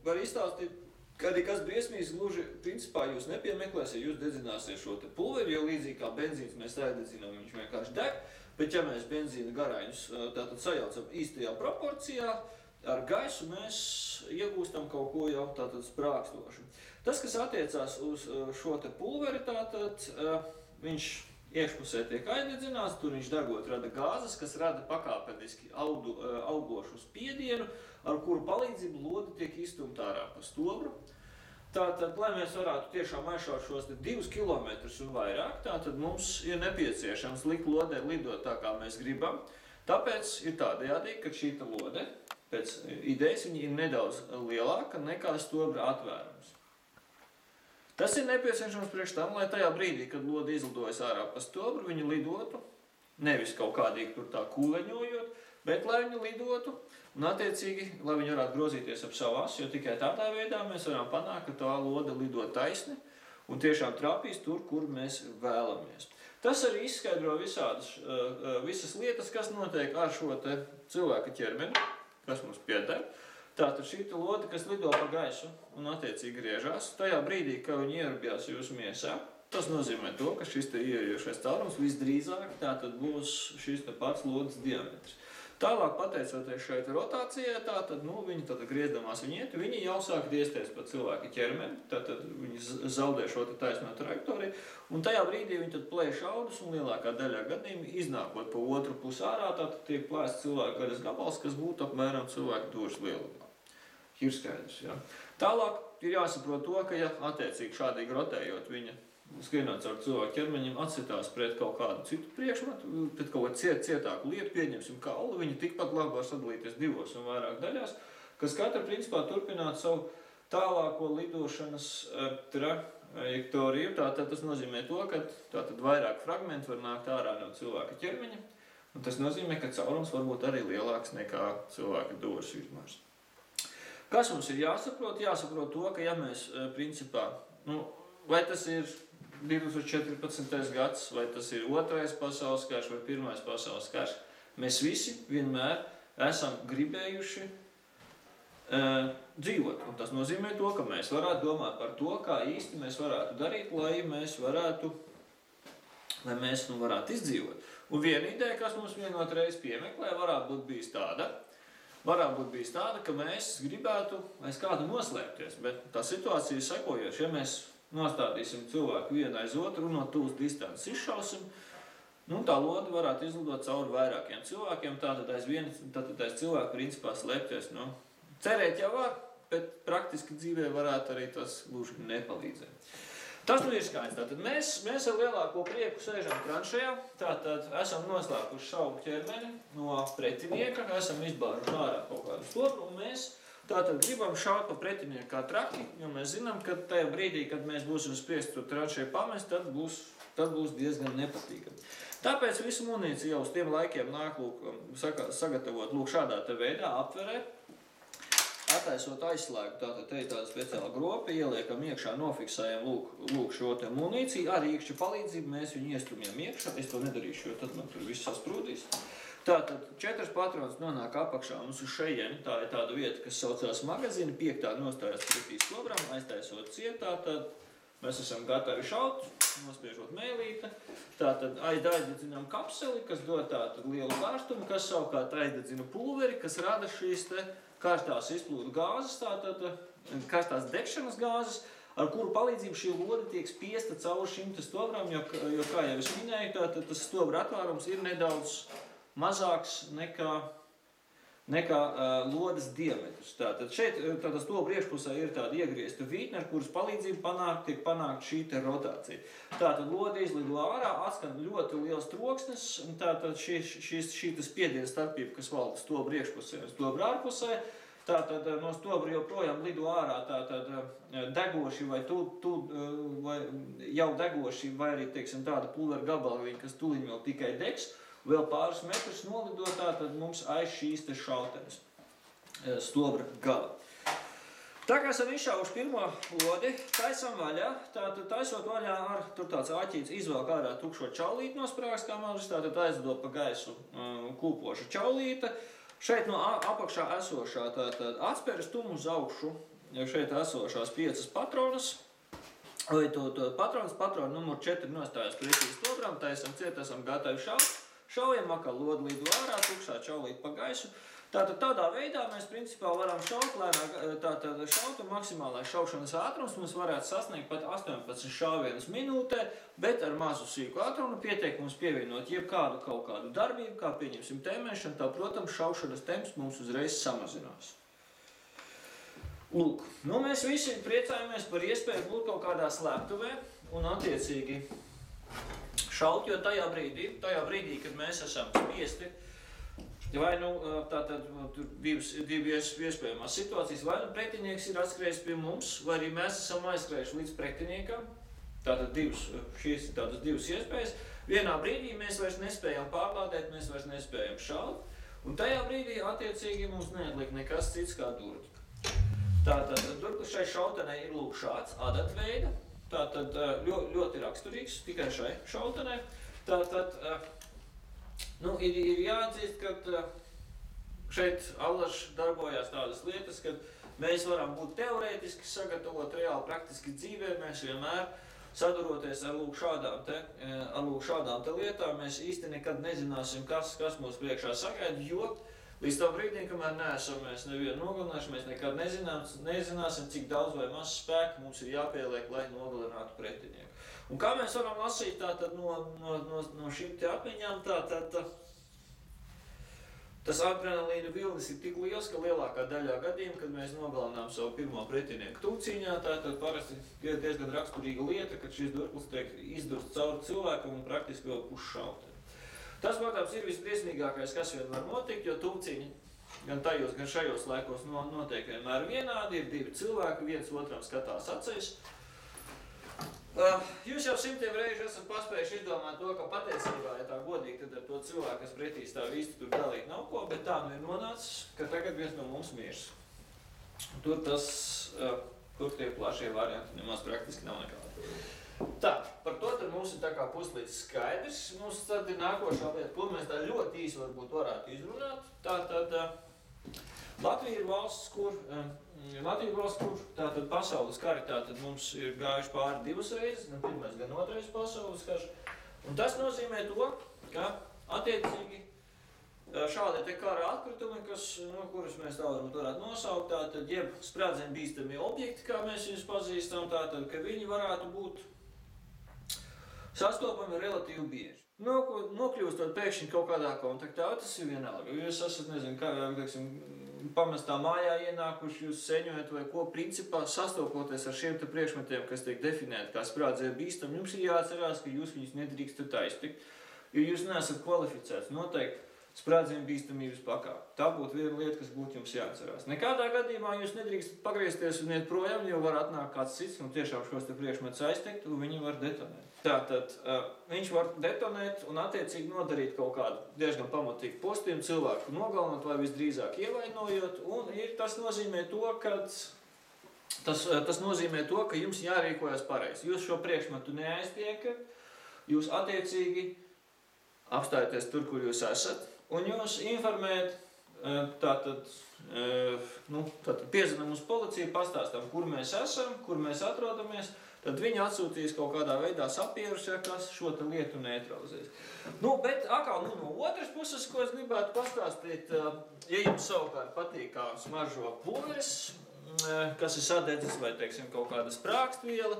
var izstāstīt, ka arī kas briesmīgs gluži, principā jūs nepiemeklēsiet, jūs dedzināsiet šo te pulveri, jo līdzīgi kā benzīns mēs aizdedzinām, viņš vienkārši deg, bet ja mēs benzīna garaiņus tātad sajaucam īstajā proporcijā, ar gaisu mēs iegūstam kaut ko jau tātad sprākstošu. Tas, kas attiecās uz šo te pulveri, tātad viņš iekšpusē tiek aizdedzināts, tur viņš degot rada gāzes, kas rada pakāpeniski augošu spiedienu, ar kuru palīdzību lode tiek izstumta ārā pa stobru. Tātad, lai mēs varētu tiešām aizšaut šos 2 kilometrus un vairāk, tātad mums ir nepieciešams likt lodē lidot tā, kā mēs gribam. Tāpēc ir tādējādi, ka šī lode, pēc idejas, viņa ir nedaudz lielāka nekā stobra atvērums. Tas ir nepieciešams priekš tam, lai tajā brīdī, kad lode izlidojas ārā pa stobru, viņa lidotu, nevis kaut kādīgi tur tā kūleņojot, bet lai viņa lidotu un attiecīgi, lai viņi varētu grozīties ap savu asi, jo tikai tādā veidā mēs varam panākt, ka tā lode lido taisni un tiešām trāpīs tur, kur mēs vēlamies. Tas arī izskaidro visas lietas, kas notiek ar šo te cilvēka ķermeni, kas mums pieder. Tātad šī lode, kas lido pa gaisu un attiecīgi griežās, tajā brīdī, kad viņi ierabjās jūsu miesā, tas nozīmē to, ka šis te ieejošais caurums visdrīzāk tātad būs šis te pats lodes diametrs. Tālāk, pateicoties šeit rotācijai, tātad, viņi tātad griezdamās viņi jau sāk griezties pa cilvēka ķermeni, tātad viņi zaudē šo te taisno trajektoriju, un tajā brīdī viņi tad plēš audus, un lielākā daļā gadījumā iznākot pa otru pusi ārā, tātad tiek plēsts cilvēka gaļas gabals, kas būtu apmēram cilvēka dūras lielumā. Ir skaidrs, jā. Tālāk ir jāsaprot to, ka, ja attiecīgi šādīgi rotējot viņa skrienot caur cilvēku ķermeņiem, atsitās pret kaut kādu citu priekšmetu, pret kaut kādu cietāku lietu, pieņemsim kaulu, viņi tikpat labi var sadalīties 2 un vairāk daļās, kas katra principā turpinātu savu tālāko lidošanas trajektoriju. Tātad tas nozīmē to, ka tātad vairāk fragmenti var nākt ārā no cilvēka ķermeņa, un tas nozīmē, ka caurums var būt arī lielāks nekā cilvēka dūras izmērs. Kas mums ir jāsaprot? Jāsaprot to, ka ja mēs principā, vai tas ir 2014. gads, vai tas ir 2. pasaules karš vai 1. pasaules karš, mēs visi vienmēr esam gribējuši dzīvot. Un tas nozīmē to, ka mēs varētu domāt par to, kā īsti mēs varētu darīt, lai mēs varētu izdzīvot. Un viena ideja, kas mums vienotreiz piemeklē, varētu būt bijis tāda, ka mēs gribētu aiz kādu noslēpties, bet tā situācija ir sekojoša. Ja mēs nostādīsim cilvēku vienu aiz otru un no tuvas distances izšausim, tā lode varētu izlidot cauri vairākiem cilvēkiem, tātad aiz cilvēku principā slēpties. Cerēt jau var, bet praktiski dzīvē varētu arī tas gluži nepalīdzēt. Tas ir skaidrs. Tātad mēs ar lielāko prieku sēžam tranšajā, tātad esam noslēpuši savu ķermeni no pretinieka, esam izbāžuši ārā kaut kādu stobru, un mēs tātad gribam šaut pa pretinieku kā traki, jo mēs zinām, ka tajā brīdī, kad mēs būsim spiesti tur tranšajā pamest, tad būs diezgan nepatīkami. Tāpēc visu munīciju jau uz tiem laikiem nāk sagatavot šādā te veidā aptverē, attaisot aizslēgu, tātad te ir tāda speciāla gropa, ieliekam iekšā, nofiksējam šo te munīciju, ar īkšķa palīdzību mēs viņu iestumjam iekšā, es to nedarīšu, jo tad man tur viss sasprūdīs. Tātad 4 patronas nonāk apakšā mums uz šejieni, tā ir tāda vieta, kas saucās magazīni, 5. nostājas pretī stobram, aiztaisot cietā, tad mēs esam gatavi šaut, nospiežot mēlīte, tātad aizdedzinām kapseli, kas dod tātad lielu karstumu, kas savukārt aizdedzina pulveri, kas rada šīs te karstās izplūdu gāzes, tātad karstās degšanas gāzes, ar kuru palīdzību šī lode tiek spiesta cauri šim te stobram, jo kā jau es minēju, tātad tas stobra atvērums ir nedaudz mazāks nekā lodes diametrs. Tātad šeit stobra iekšpusē ir tāda iegriezta vītne, ar kuras palīdzību tiek panākt šī te rotācija. Tātad lode izlido ārā, atskan ļoti liels troksnis, un tātad šī spiediena starpība, kas valda stobra iekšpusē un stobra ārpusē, tātad no stobra joprojām lido ārā tātad degoši vai jau degoši, vai arī, teiksim, tāda pulvera gabaliņa, kas tuliņ vēl tikai degs, vēl pāris metrus nolidot, tātad mums aiz šīs te šautenes stobra gala. Tā kā esam izšauši pirmo lodi, taisam vaļā, tātad taisot vaļā tur tāds āķīts izvelk ārā tukšo čaulīti no sprāgas kameras, tātad aizdod pa gaisu kūpoša čaulīte. Šeit no apakšā esošā tātad atspēras tumu uz augšu, šeit esošās 5 patronas, vai patronu numur 4 nostājas pretī stobram, taisam ciet, esam gatavi šaut. šaujam, atkal lodi lido ārā, tukšā čaulīt pa gaisu. Tātad tādā veidā mēs principā varam šaut lēnāk, tātad šaut un maksimālais šaušanas ātrums mums varētu sasniegt pat 18 šāvienus minūtē, bet ar mazu sīku ātrumu pietiek mums pievienot jebkādu kaut kādu darbību, kā pieņemsim tēmēšanu, tā, protams, šaušanas temps mums uzreiz samazinās. Lūk, nu mēs visi priecājamies par iespēju būt kaut kādā slēptuvē un attiecīgi šaut, jo tajā brīdī, kad mēs esam spiesti, vai nu tātad tur divas iespējamās situācijas, vai nu pretinieks ir atskrējis pie mums, vai arī mēs esam aizskrējuši līdz pretiniekam. Tātad šīs ir tādas divas iespējas. Vienā brīdī mēs vairs nespējam pārlādēt, mēs vairs nespējam šaut, un tajā brīdī attiecīgi mums neatliek nekas cits kā durti. Tātad durklis šai šautenei ir lūk šāds adatveida, tātad ļoti raksturīgs tikai šai šautenei. Tātad ir jāatzīst, ka šeit allaž darbojās tādas lietas, ka mēs varam būt teorētiski sagatavot reāli praktiski dzīvē, mēs vienmēr saduroties ar lūk šādām te lietām, mēs īsti nekad nezināsim, kas mūs priekšā sagaida, jo līdz tam brīdim, kamēr neesam mēs nevienu nogalinājuši, mēs nekad nezināsim, cik daudz vai maz spēku mums ir jāpieliek, lai nogalinātu pretinieku. Un kā mēs varam lasīt tātad no šīm te atmiņām, tātad tas adrenalīna vilnis ir tik liels, ka lielākā daļā gadījumā, kad mēs nogalinām savu pirmo pretinieku tūcīņā, tātad parasti ir diezgan raksturīga lieta, kad šis durklis tiek izdurts cauri cilvēkam un praktiski vēl puššauti. Tas, protams, ir visbriesmīgākais, kas vien var notikt, jo tūcīņi gan tajos, gan šajos laikos notiek vienmēr vienādi, ir divi cilvēki, viens otram skatās acīs. Jūs jau simtiem reižu esat paspējuši izdomāt to, ka patiesībā, ja tā godīgi, tad ar to cilvēku, kas pretī stāv īsti tur dalīt nav ko, bet tā nu ir nonācis, ka tagad viens no mums mirs. Tur tie plašie varianti nemaz praktiski nav nekādi. Tā, par to tad mums ir tā kā puslīdz skaidrs. Mums tad ir nākošā lieta, ko mēs tā ļoti īsi varbūt varētu izrunāt. Tātad Latvija ir valsts, kur tātad pasaules kari tātad mums ir gājuši pāri divas reizes, gan pirmais, gan otrais pasaules karš. Un tas nozīmē to, ka attiecīgi šādi te kara atkritumi, kurus mēs tā varētu nosaukt, tātad jeb sprādzienu bīstami objekti, kā mēs viņus pazīstam, tātad, ka viņi varētu būt sastopami relatīvi bieži. Nokļūstot pēkšņi kaut kādā kontaktā, tas ir vienalga. Jūs esat, nezinu, kā, teiksim, pamestā mājā ienākuši, jūs seņojat vai ko, principā sastopoties ar šiem te priekšmetiem, kas tiek definēti kā sprādzienu bīstami, jums ir jāatcerās, ka jūs viņus nedrīkstat aiztikt, jo jūs neesat kvalificēts noteikti sprādzienu bīstamības pakāpi. Tā būtu viena lieta, kas būtu jums jāatcerās. Nekādā gadījumā jūs nedrīkstat pagriezties un iet projām, jo var atnākt kāds cits un tiešām šos te priekšmetus aiztekt, un viņi var detonēt. Tātad viņš var detonēt un attiecīgi nodarīt kaut kādu diezgan pamatīgu postījumu, cilvēku nogalinot vai visdrīzāk ievainojot, un tas nozīmē to, ka jums jārīkojas pareizi. Jūs šo priekšmetu neaiztiekat, jūs attiecīgi apstājaties tur, kur jūs esat, un jūs informējat, tātad piezinām uz policiju, pastāstam, kur mēs esam, kur mēs atrodamies, tad viņi atsūtīs kaut kādā veidā sapierus, kas šo te lietu neutralizēs. Bet atkal no otras puses, ko es gribētu pastāstīt, ja jums savukārt patīk kā smaržo pulveris, kas ir sadedzis vai, teiksim, kaut kāda sprākstviela,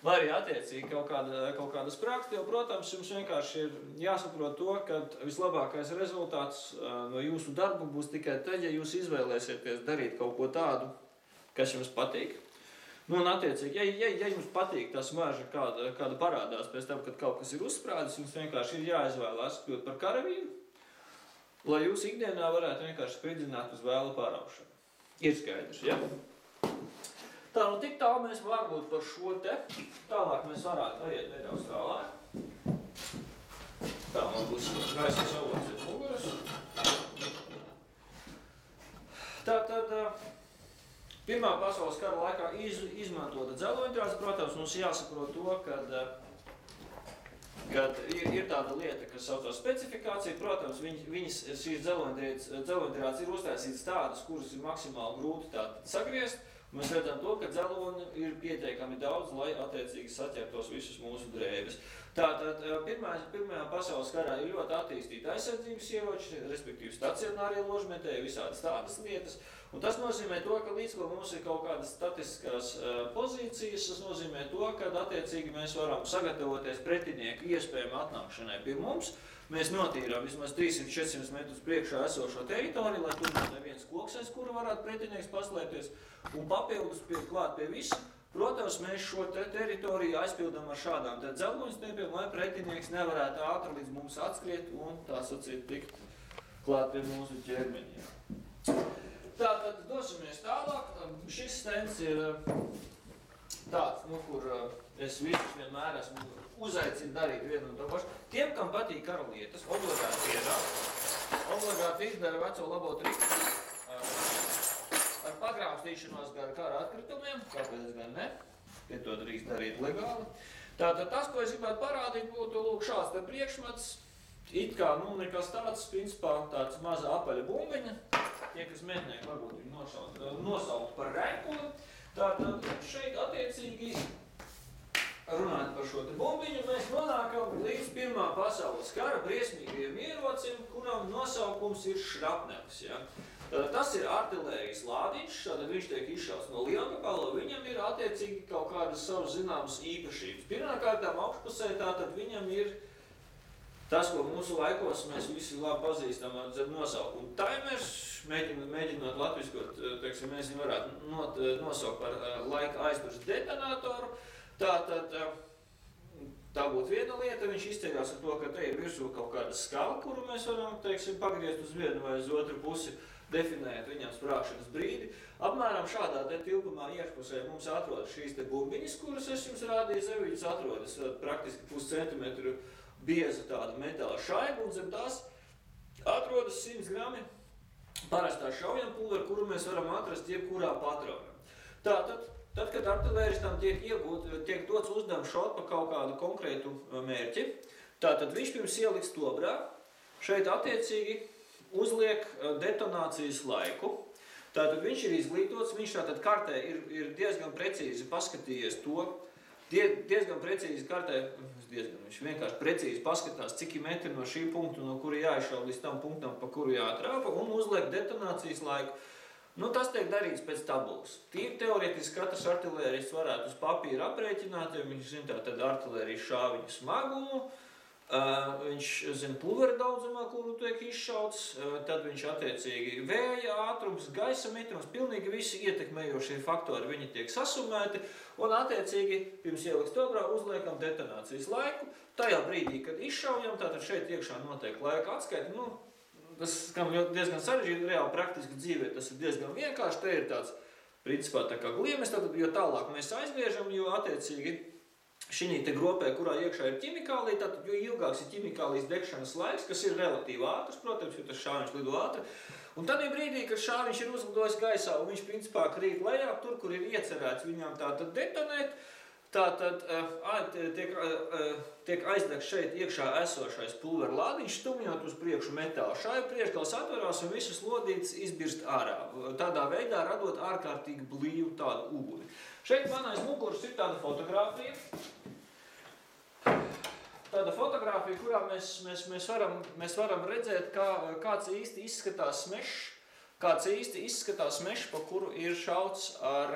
vai arī attiecīgi kaut kāda sprākstviela, protams, jums vienkārši ir jāsaprot to, ka vislabākais rezultāts no jūsu darba būs tikai tad, ja jūs izvēlēsieties darīt kaut ko tādu, kas jums patīk. Un attiecīgi, ja jums patīk tā smarža, kāda parādās pēc tam, kad kaut kas ir uzsprādis, jums vienkārši ir jāizvēlās kļūt par karavīru, lai jūs ikdienā varētu vienkārši spridzināt uz vēlu pāraušanu. Ir skaidrs, ja? Tā, tik tālu mēs varbūt par šo te. Tālāk mēs varētu aiet nedaudz tālāk. Tā, man būs gaismas avots ir muguras. Tātad, Pirmā pasaules kara laikā izmantota dzeloņdrāts, protams, mums jāsaprot to, kad ir tāda lieta, kas saucās specifikācija. Protams, šīs dzeloņdrāts ir uztaisītas tādas, kuras ir maksimāli grūti tātad sagriezt. Mēs redzam to, ka dzeloni ir pietiekami daudz, lai attiecīgi saķertos visus mūsu drēbes. Tātad pirmajā pasaules karā ir ļoti attīstīta aizsardzības ieroči, respektīvi stacionārie ložmetēji, visādas tādas lietas. Un tas nozīmē to, ka līdz ko mums ir kaut kādas statiskās pozīcijas, tas nozīmē to, ka attiecīgi mēs varam sagatavoties pretinieku iespējami atnākšanai pie mums. Mēs notīrām vismaz 300-400 metrus priekšā esošo teritoriju, lai tur būtu neviens koks, aiz kura varētu pretinieks paslēpties. Un papildus klāt pie visa. Protams, mēs šo teritoriju aizpildām ar šādām dzelguņstiepiem, lai pretinieks nevarētu ātri līdz mums atskriet un tā sacīt tikt klāt pie mūsu ķermeņiem. Tātad dosimies tālāk. Šis stends ir tāds, kur es visus vienmēr esmu uzaicinu darīt vienu un to pašu. Tiem, kam patīk kara lietas, obligāti izdara veco labo triku. Ar pagrāmstīšanos gar kara atkritumiem, kāpēc gan ne, ja to drīkst darīt legāli. Tātad tas, ko es gribētu parādīt, būtu lūk šāds te priekšmets, it kā nekas tāds, principā tāds maza apaļa bumbiņa, tie, kas mēģināja varbūt viņu nosaukt par rēkuli. Tātad šeit attiecīgi, runājot par šo te bumbiņu, mēs nonākam līdz Pirmā pasaules kara briesmīgajiem ierocim, kuram nosaukums ir šrapnelis. Ja? Tas ir artilērijas lādiņš, tātad viņš tiek izšauts no lielgabala, viņam ir attiecīgi kaut kādas savas zināmas īpašības. Pirmkārtām augšpusē tātad viņam ir tas, ko mūsu laikos mēs visi labi pazīstam ar nosaukumu timers, mēģinot latviskot, teiksim, mēs viņu varētu nosaukt par laika aizduras detonatoru. Tātad tā būtu viena lieta, viņš izceļās ar to, ka te ir virsū kaut kāda skala, kuru mēs varam, teiksim, pagriezt uz vienu vai uz otru pusi, definējot viņam sprākšanas brīdi. Apmēram šādā te tilpumā iekšpusē mums atrodas šīs te bumbiņas, kuras es jums rādīju, viņas atrodas praktiski puscentimetru bieza tāda metāla šaiba, un zem tās atrodas 100 grami parastā šaujampuldera, kuru mēs varam atrast jebkurā patronā. Tātad, kad artilēristam tiek dots uzdevums šaut pa kaut kādu konkrētu mērķi, tātad viņš pirms ieliks tobrā, šeit attiecīgi uzliek detonācijas laiku. Tātad viņš ir izglītots, viņš tātad kartē ir diezgan precīzi paskatījies to, diezgan precīzi kartē, viņš vienkārši precīzi paskatās, cik ir metri no šī punkta, no kura jāizšauj līdz tam punktam, pa kuru jātrāpa, un uzliek detonācijas laiku. Tas tiek darīts pēc tabulas. Tīri teorētiski katrs artilērists varētu uz papīra aprēķināt, jo viņš zina tātad artilērijas šāviņu smagumu, viņš zina pulvera daudzumā, kuru tiek izšauts, tad viņš attiecīgi vēja ātrums, gaisa mitrums, pilnīgi visi ietekmējošie faktori, viņi tiek sasumēti, un attiecīgi pirms ieliks tobrā uzliekam detonācijas laiku. Tajā brīdī, kad izšaujam, tātad šeit iekšā notiek laika atskaita, tas skam diezgan sarežģīti, reāli praktiski dzīvē tas ir diezgan vienkārši, te ir tāds, principā tā kā gliemes, tātad, jo tālāk mēs aizgriežam, jo attiecīgi šī te gropē, kurā iekšā ir ķimikālija, tātad, jo ilgāks ir ķimikālijas degšanas laiks, kas ir relatīvi ātrs, protams, jo tas šāviņš lido ātri. Un tad brīdī, kad šāviņš ir uzlidojis gaisā un viņš principā krīt lejā, tur, kur ir iecerēts viņam tātad detonēt, tātad tiek aizdegts šeit iekšā esošais pulvera lādiņš, stumjot uz priekšu metālu šaibu, priekšgals atverās un visas lodītes izbirst ārā, tādā veidā radot ārkārtīgi blīvu tādu uguni. Šeit man aiz muguras ir tāda fotogrāfija. Tāda fotogrāfija, kurā mēs varam redzēt, kāds īsti izskatās smešs, pa kuru ir šauts ar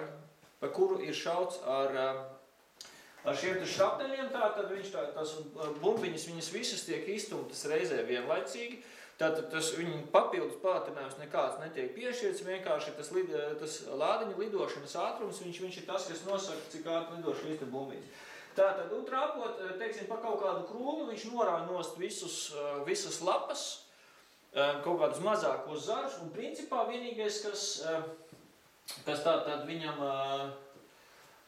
šiem šrapneļiem. Tātad tās bumbiņas, viņas visas tiek izstumtas reizē vienlaicīgi. Tātad viņa papildus pātrinājums nekāds netiek piešķirts, vienkārši tas lādiņa lidošanas ātrums, viņš ir tas, kas nosaka, cik ātri lido šīs te bumbiņas. Tātad, un trāpot, teiksim, pa kaut kādu krūmu, viņš norāja nost visas lapas, kaut kādus mazākos zarus, un principā vienīgais, kas tātad viņam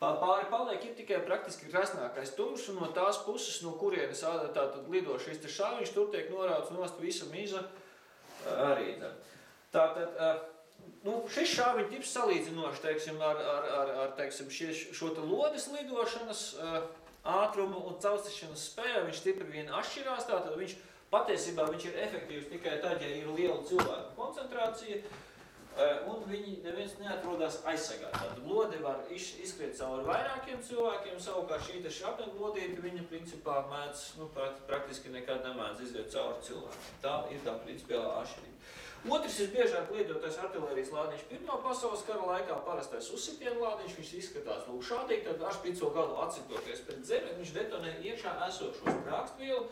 pāri paliek, ir tikai praktiski krasnākais tumšs, un no tās puses, no kurienes tātad lido šis te šāviņš, tur tiek norāts nost visa miza arī. Tātad, šis šāviņu tips salīdzinoši, teiksim, ar teiksim, šo te lodes lidošanas ātrumu un caurstišanas spēju, viņš stipri vien atšķirās, tātad viņš patiesībā viņš ir efektīvs tikai tad, ja ir liela cilvēku koncentrācija. un viņi neviens neatrodās aizsargāt. Tātad lode var izskriet cauri vairākiem cilvēkiem, savukārt šī šrapneļa lodīte, viņa principā mēdz, praktiski nekad nemēdz iziet cauri cilvēkiem. Tā ir tā principiālā atšķirība. Otrs visbiežāk lietotais artilērijas lādiņš Pirmā pasaules kara laikā, parastais uzsitienu lādiņš, viņš izskatās lūk šādīgi, tad ar špico galu atsitoties pret zemi, viņš detonē iekšā esošo sprākstvielu.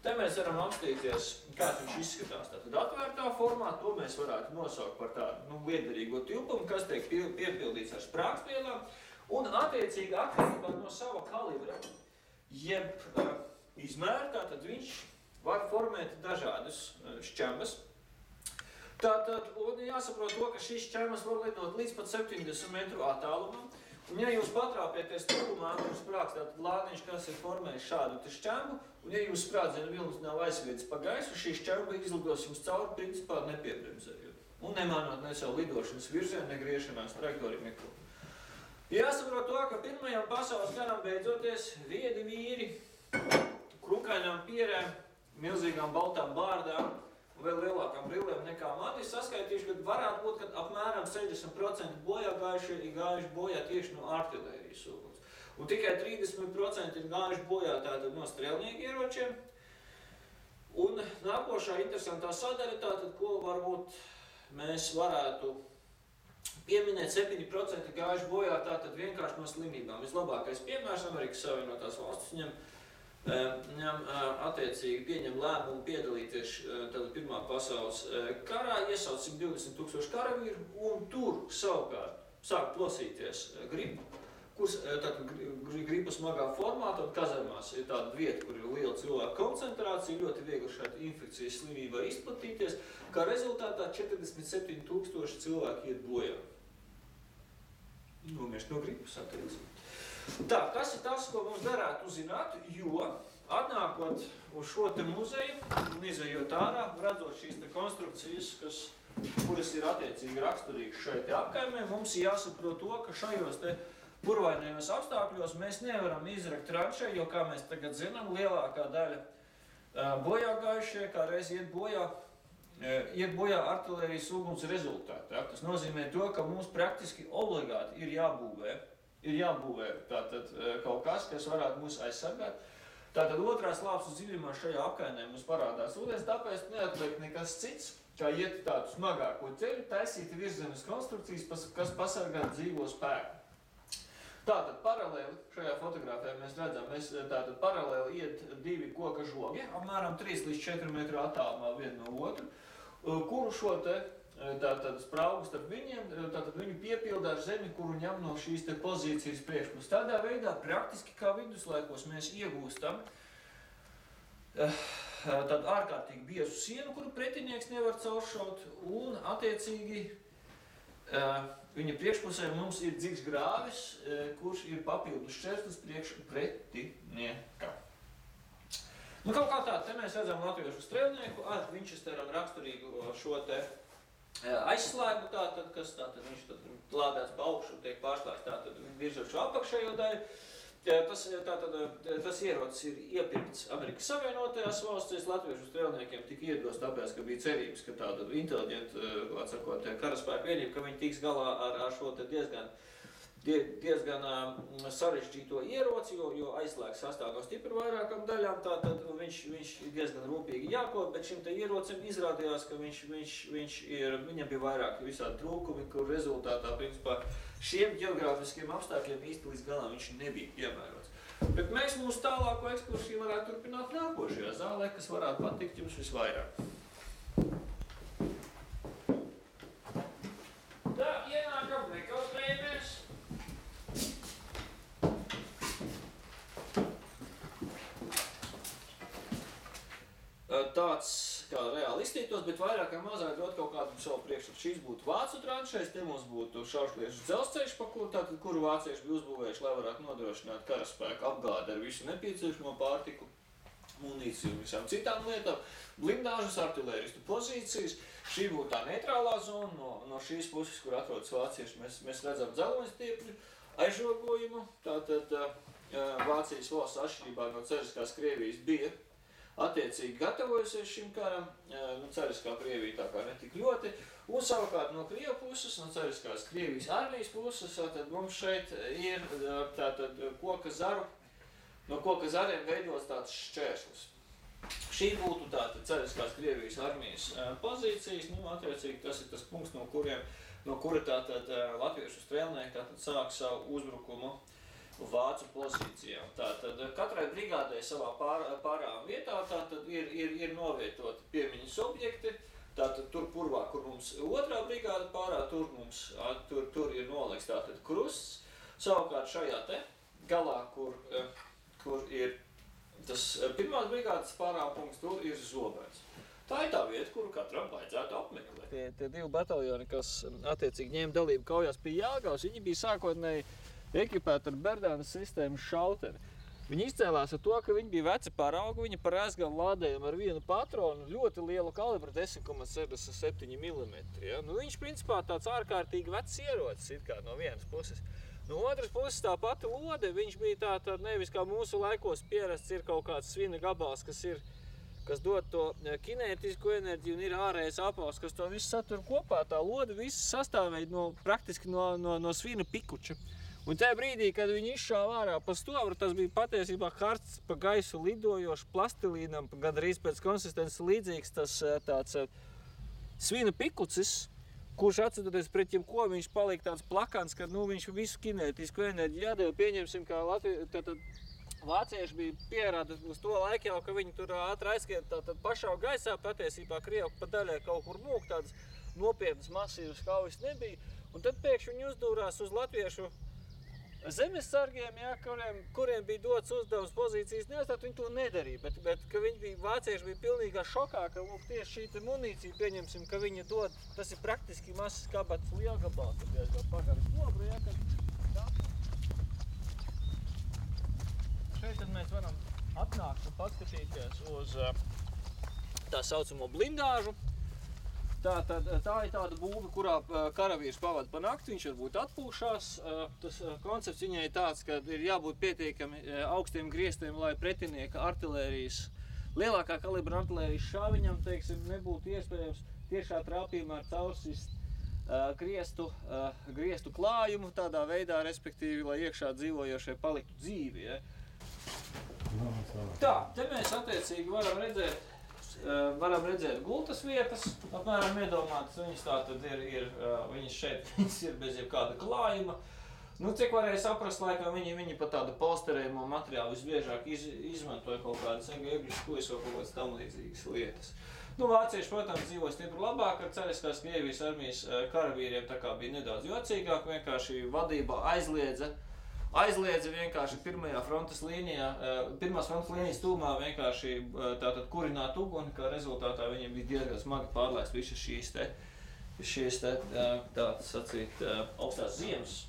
Te mēs varam apstīties, kā viņš izskatās. Tātad atvērtā formā, to mēs varētu nosaukt par tādu liederīgo tilpumu, kas tiek piepildīts ar sprākstvielām, un attiecīgi atkarībā no sava kalibra, jeb izmēra, tātad viņš var formēt dažādas šķembas. Tātad, un jāsaprot to, ka šīs šķembas var lidot līdz pat 70 metru attālumam, un ja jūs patrāpieties tuvumā, kurš sprākst tātad lādiņš, kas ir formējis šādu te šķembu, un ja jūs sprādzienu vilnis nav aizvietas pa gaisu, šī šķemba izlidos jums cauri, principā nepiebremzējot, un nemanot ne savu lidošanas virzienu, ne griešanās trajektoriju neko. Jāsaprot to, ka Pirmajam pasaules karam beidzoties viedi vīri, krukainām pierēm, milzīgām baltām bārdām, un vēl lielākām brillēm nekā man ir saskaitījuši, ka varētu būt, ka apmēram 60% bojāgājušie ir gājuši bojā tieši no artilērijas uguns. Un tikai 30% ir gājuši bojā tātad no strēlnieku ieročiem. Un nākošā interesantā sadaļa, tātad, ko varbūt mēs varētu pieminēt, 7% gājuši bojā tātad vienkārši no slimībām. Vislabākais piemērs Amerikas Savienotās valstis ņem attiecīgi pieņem lēmumu piedalīties tātad Pirmā pasaules karā, iesauc 120 000 karavīru, un tur savukārt sāk plosīties gripa, kuras tātad gripa smagā formā, tad kazarmās ir tāda vieta, kur ir liela cilvēku koncentrācija, ļoti viegli šāda infekcijas slimība izplatīties, kā rezultātā 47 000 cilvēki iet bojā. Nomirst no gripas attiecīgi. Tā, kas ir tas, ko mums darētu zināt, jo atnākot uz šo te muzeju un izejot ārā, redzot šīs te konstrukcijas, kuras ir attiecīgi raksturīgas šai te apkaimē, mums jāsaprot to, ka šajos te purvainajos apstākļos mēs nevaram izrakt tranšai, jo, kā mēs tagad zinām, lielākā daļa bojāgājušie kā reiz iet bojā artilērijas uguns rezultātā. Tas nozīmē to, ka mums praktiski obligāti ir jābūvē tātad kaut kas, kas varētu mūs aizsargāt. Tātad otrā slāpes dziļumā šajā apkainē mums parādās ūdens, tāpēc neatliek nekas cits, kā iet tādu smagāko ceļu, taisīt virszemes konstrukcijas, kas pasargā dzīvo spēku. Tātad paralēli šajā fotogrāfijā mēs redzam, tātad paralēli iet divi koka žogi, apmēram 3 līdz 4 metru attālumā vienu no otru, kuru šo te tātad spraugu starp viņiem, tātad viņi piepilda ar zemi, kuru ņem no šīs te pozīcijas priekšpus. Tādā veidā praktiski kā viduslaikos mēs iegūstam tādu ārkārtīgi biezu sienu, kuru pretinieks nevar cauršaut, un attiecīgi viņa priekšpusē mums ir dziļš grāvis, kurš ir papildus šķērslis priekš pretiniekam. Nu, kaut kā tā, te mēs redzam latviešu strēlnieku ar Winchesteram raksturīgu šo te aizslēgu, tātad, kas tātad viņš tad lādēts pa augšu, tiek pārslēgts tātad virzot šo apakšējo daļu. Tas ierocis ir iepirkts Amerikas Savienotajās valstīs, latviešu strēlniekiem tika iedos tāpēc, ka bija cerības, ka tāda inteliģenta, atsakot, karaspēku vienība, ka viņi tiks galā ar šo te diezgan sarežģīto ieroci, jo aizslēgs sastāv no stipri vairākam daļām, tātad viņš ir diezgan rūpīgi jākop, bet šim te ierocim izrādījās, ka viņam bija vairāk visādi trūkumi, kur rezultātā, principā, šiem ģeogrāfiskiem apstākļiem īsti līdz galām viņš nebija piemērots. Bet mēs mūsu tālāko ekskursiju varētu turpināt nākošajā zālē, kas varētu patikt jums visvairāk. Tā, ienākam nekautrējamies. Tāds kā reāli iztītos, bet vairāk vai mazāk dot kaut kādu savu priekšstatu. Šīs būtu vācu tranšais, te mums būtu šaušliešu dzelzceļš, kuru vācieši bija uzbūvējuši, lai varētu nodrošināt karaspēku apgādi ar visu nepieciešamo pārtiku, munīciju un visām citām lietām, blindāžas, artilēristu pozīcijas. Šī būtu tā neitrālā zona, no šīs puses, kur atrodas vācieši, mēs redzam dzeloņstiepļu aizžogojumu. Tātad Vācijas valsts atšķirībā no cariskās Krievijas bija attiecīgi gatavojusies šim karam, cariskā Krievija tā kā netik ļoti, un savukārt no Krievu puses, no cariskās Krievijas armijas puses, tātad mums šeit ir tātad no koka zariem veidots tāds šķērslis. Šī būtu tātad cariskās Krievijas armijas pozīcijas, attiecīgi tas ir tas punkts, no kura tātad latviešu strēlnieki tātad sāk savu uzbrukumu vācu pozīcijām. Tātad katrai brigādei savā pārām vietā tātad ir novietoti piemiņas objekti. Tātad tur purvā, kur mums otrā brigāda pārā, tur ir nolikts tātad krusts. Savukārt šajā te galā, kur ir tas pirmās brigādes pārā punkts, tur ir zobens. Tā ir tā vieta, kuru katram vajadzētu apmeklēt. Tie divi bataljoni, kas attiecīgi ņēma dalību kaujās pie Jāgavas, viņi bija sākotnēji ekipēti ar Berdānas sistēmas šauteri. Viņi izcēlās ar to, ka viņi bija veci paraugi, viņi par aizgalu lādējumu ar vienu patronu ļoti lielu kalibru 10,67 mm. Ja? Viņš principā tāds ārkārtīgi vecs ierocis it kā no vienas puses. No otras puses tā pati lode, viņš bija tā nevis kā mūsu laikos pierasts ir kaut kāds svina gabals, kas dod to kinētisko enerģiju un ir ārējais apavs, kas to visu satur kopā. Tā lode viss sastāvēja praktiski no svina pikuča. Un tajā brīdī, kad viņi izšāva ārā pa stobru, tas bija patiesībā karsts pa gaisu lidojošs plastilīnam, gandrīz pēc konsistences līdzīgs tas tāds svina pikucis, kurš atcetoties pret jebko, viņš palika tāds plakans, ka viņš visu kinētisku enerģiju jādeva. Pieņemsim, kā vācieši bija pierāda uz to laiku jau, ka viņi tur ātri aizskiet tātad pašā gaisā, patiesībā Krievi pa daļai kaut kur mūk, tādas nopietnas masīvas kaujas nebija. Un tad pēkšņi viņi uzdūrās uz latviešu zemesargiem, ja, kuriem bija dots uzdevums pozīcijas neatstāt, viņi to nedarīja, bet ka vācieši bija pilnīgā šokā, ka tieši šī munīcija, pieņemsim, ka viņa dod, tas ir praktiski mazs kabatas lielgabals, tad diezgan pagara stobru, ja, šeit tad mēs varam atnākt un paskatīties uz tā saucamo blindāžu. Tā ir tāda būve, kurā karavīrs pavada pa nakti, viņš varbūt atpūšās. Tas koncepts viņai ir tāds, ka ir jābūt pietiekami augstiem griestiem, lai pretinieka artilērijas, lielākā kalibra artilērijas šāviņam, teiksim, nebūtu iespējams tiešā trāpījumā ar caursist griestu klājumu tādā veidā, respektīvi, lai iekšā dzīvojošie paliktu dzīvi. Ja. Tā, te mēs attiecīgi varam redzēt gultas vietas, apmēram iedomātas, viņas tātad viņas šeit ir bez jebkāda klājuma. Cik varēja saprast, laikam viņi pat tādu polsterējumu materiālu visbiežāk izmantoja kaut kādas egļu skujas vai kaut kādas tam līdzīgas lietas. Vācieši, protams, dzīvoja stipri labāk, ar cariskās Krievijas armijas karavīriem tā kā bija nedaudz jocīgāk, vienkārši vadībā aizliedza vienkārši pirmās frontes līnijas tūmā vienkārši tātad kurināt uguni, kā rezultātā viņiem bija diezgan smagi pārlaist visas šīs tādas sacīt augstās ziemas.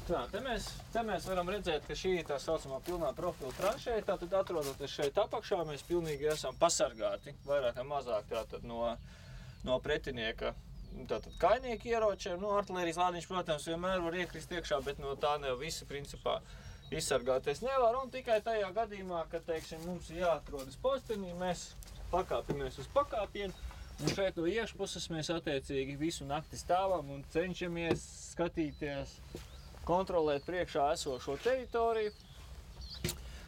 Tā, te mēs varam redzēt, ka šī ir tā saucamā pilnā profila tranšēja, tātad atrodoties šeit apakšā, mēs pilnīgi esam pasargāti, vairāk vai mazāk tātad no pretinieka tātad kainieka ieročiem. Artilērijas lādiņš, protams, vienmēr var iekrist iekšā, bet no tā ne visi principā izsargāties nevar. Un tikai tajā gadījumā, kad, teiksim, mums ir jāatrodas postenī, mēs pakāpjamies uz pakāpienu. Un šeit no iekšpuses mēs attiecīgi visu nakti stāvam un cenšamies skatīties, kontrolēt priekšā esošo teritoriju.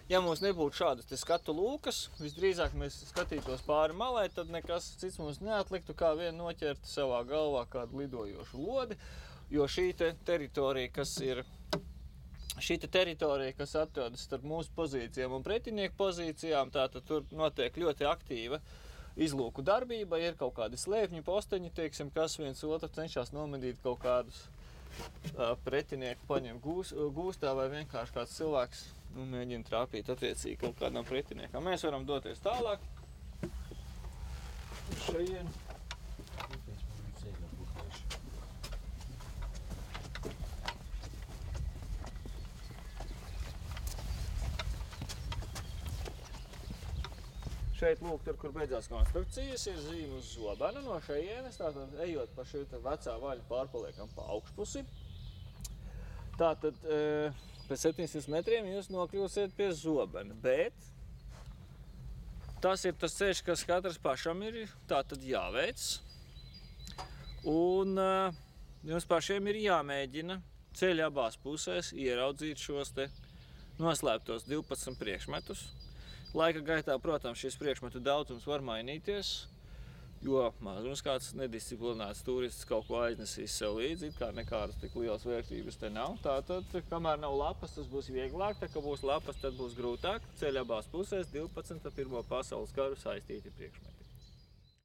Ja mums nebūtu šādas skatu lūkas, visdrīzāk mēs skatītos pāri malai, tad nekas cits mums neatliktu, kā vien noķert savā galvā kādu lidojošu lodi, jo šī teritorija, kas atrodas starp mūsu pozīcijām un pretinieku pozīcijām, tātad tur notiek ļoti aktīva izlūku darbība, ir kaut kādi slēpņu posteņi, teiksim, kas viens otru cenšas nomedīt kaut kādus pretinieku paņem gūstā vai vienkārši kāds cilvēks mēģina trāpīt attiecīgi kaut kādam pretiniekam. Mēs varam doties tālāk. Šajien. šeit lūk, tur, kur beidzās konstrukcijas, ir zīme uz zobena no šejienes, tātad ejot pa šī vecā vaļa pārpaliekam pa augšpusi. Tātad pēc 700 metriem jūs nokļūsiet pie zobena, bet tas ir tas ceļš, kas katrs pašam ir tātad jāveic. Un jums pašiem ir jāmēģina ceļa abās pusēs ieraudzīt šos te noslēptos 12 priekšmetus. Laika gaitā, protams, šis priekšmetu daudzums var mainīties, jo mazums kāds nedisciplinēts turists kaut ko aiznesīs sev līdzi, kā nekādas tik lielas vērtības te nav. Tātad, kamēr nav lapas, tas būs vieglāk, tā kā būs lapas, tad būs grūtāk. Ceļa abās pusēs 12 ar Pirmo pasaules karu saistīti priekšmeti.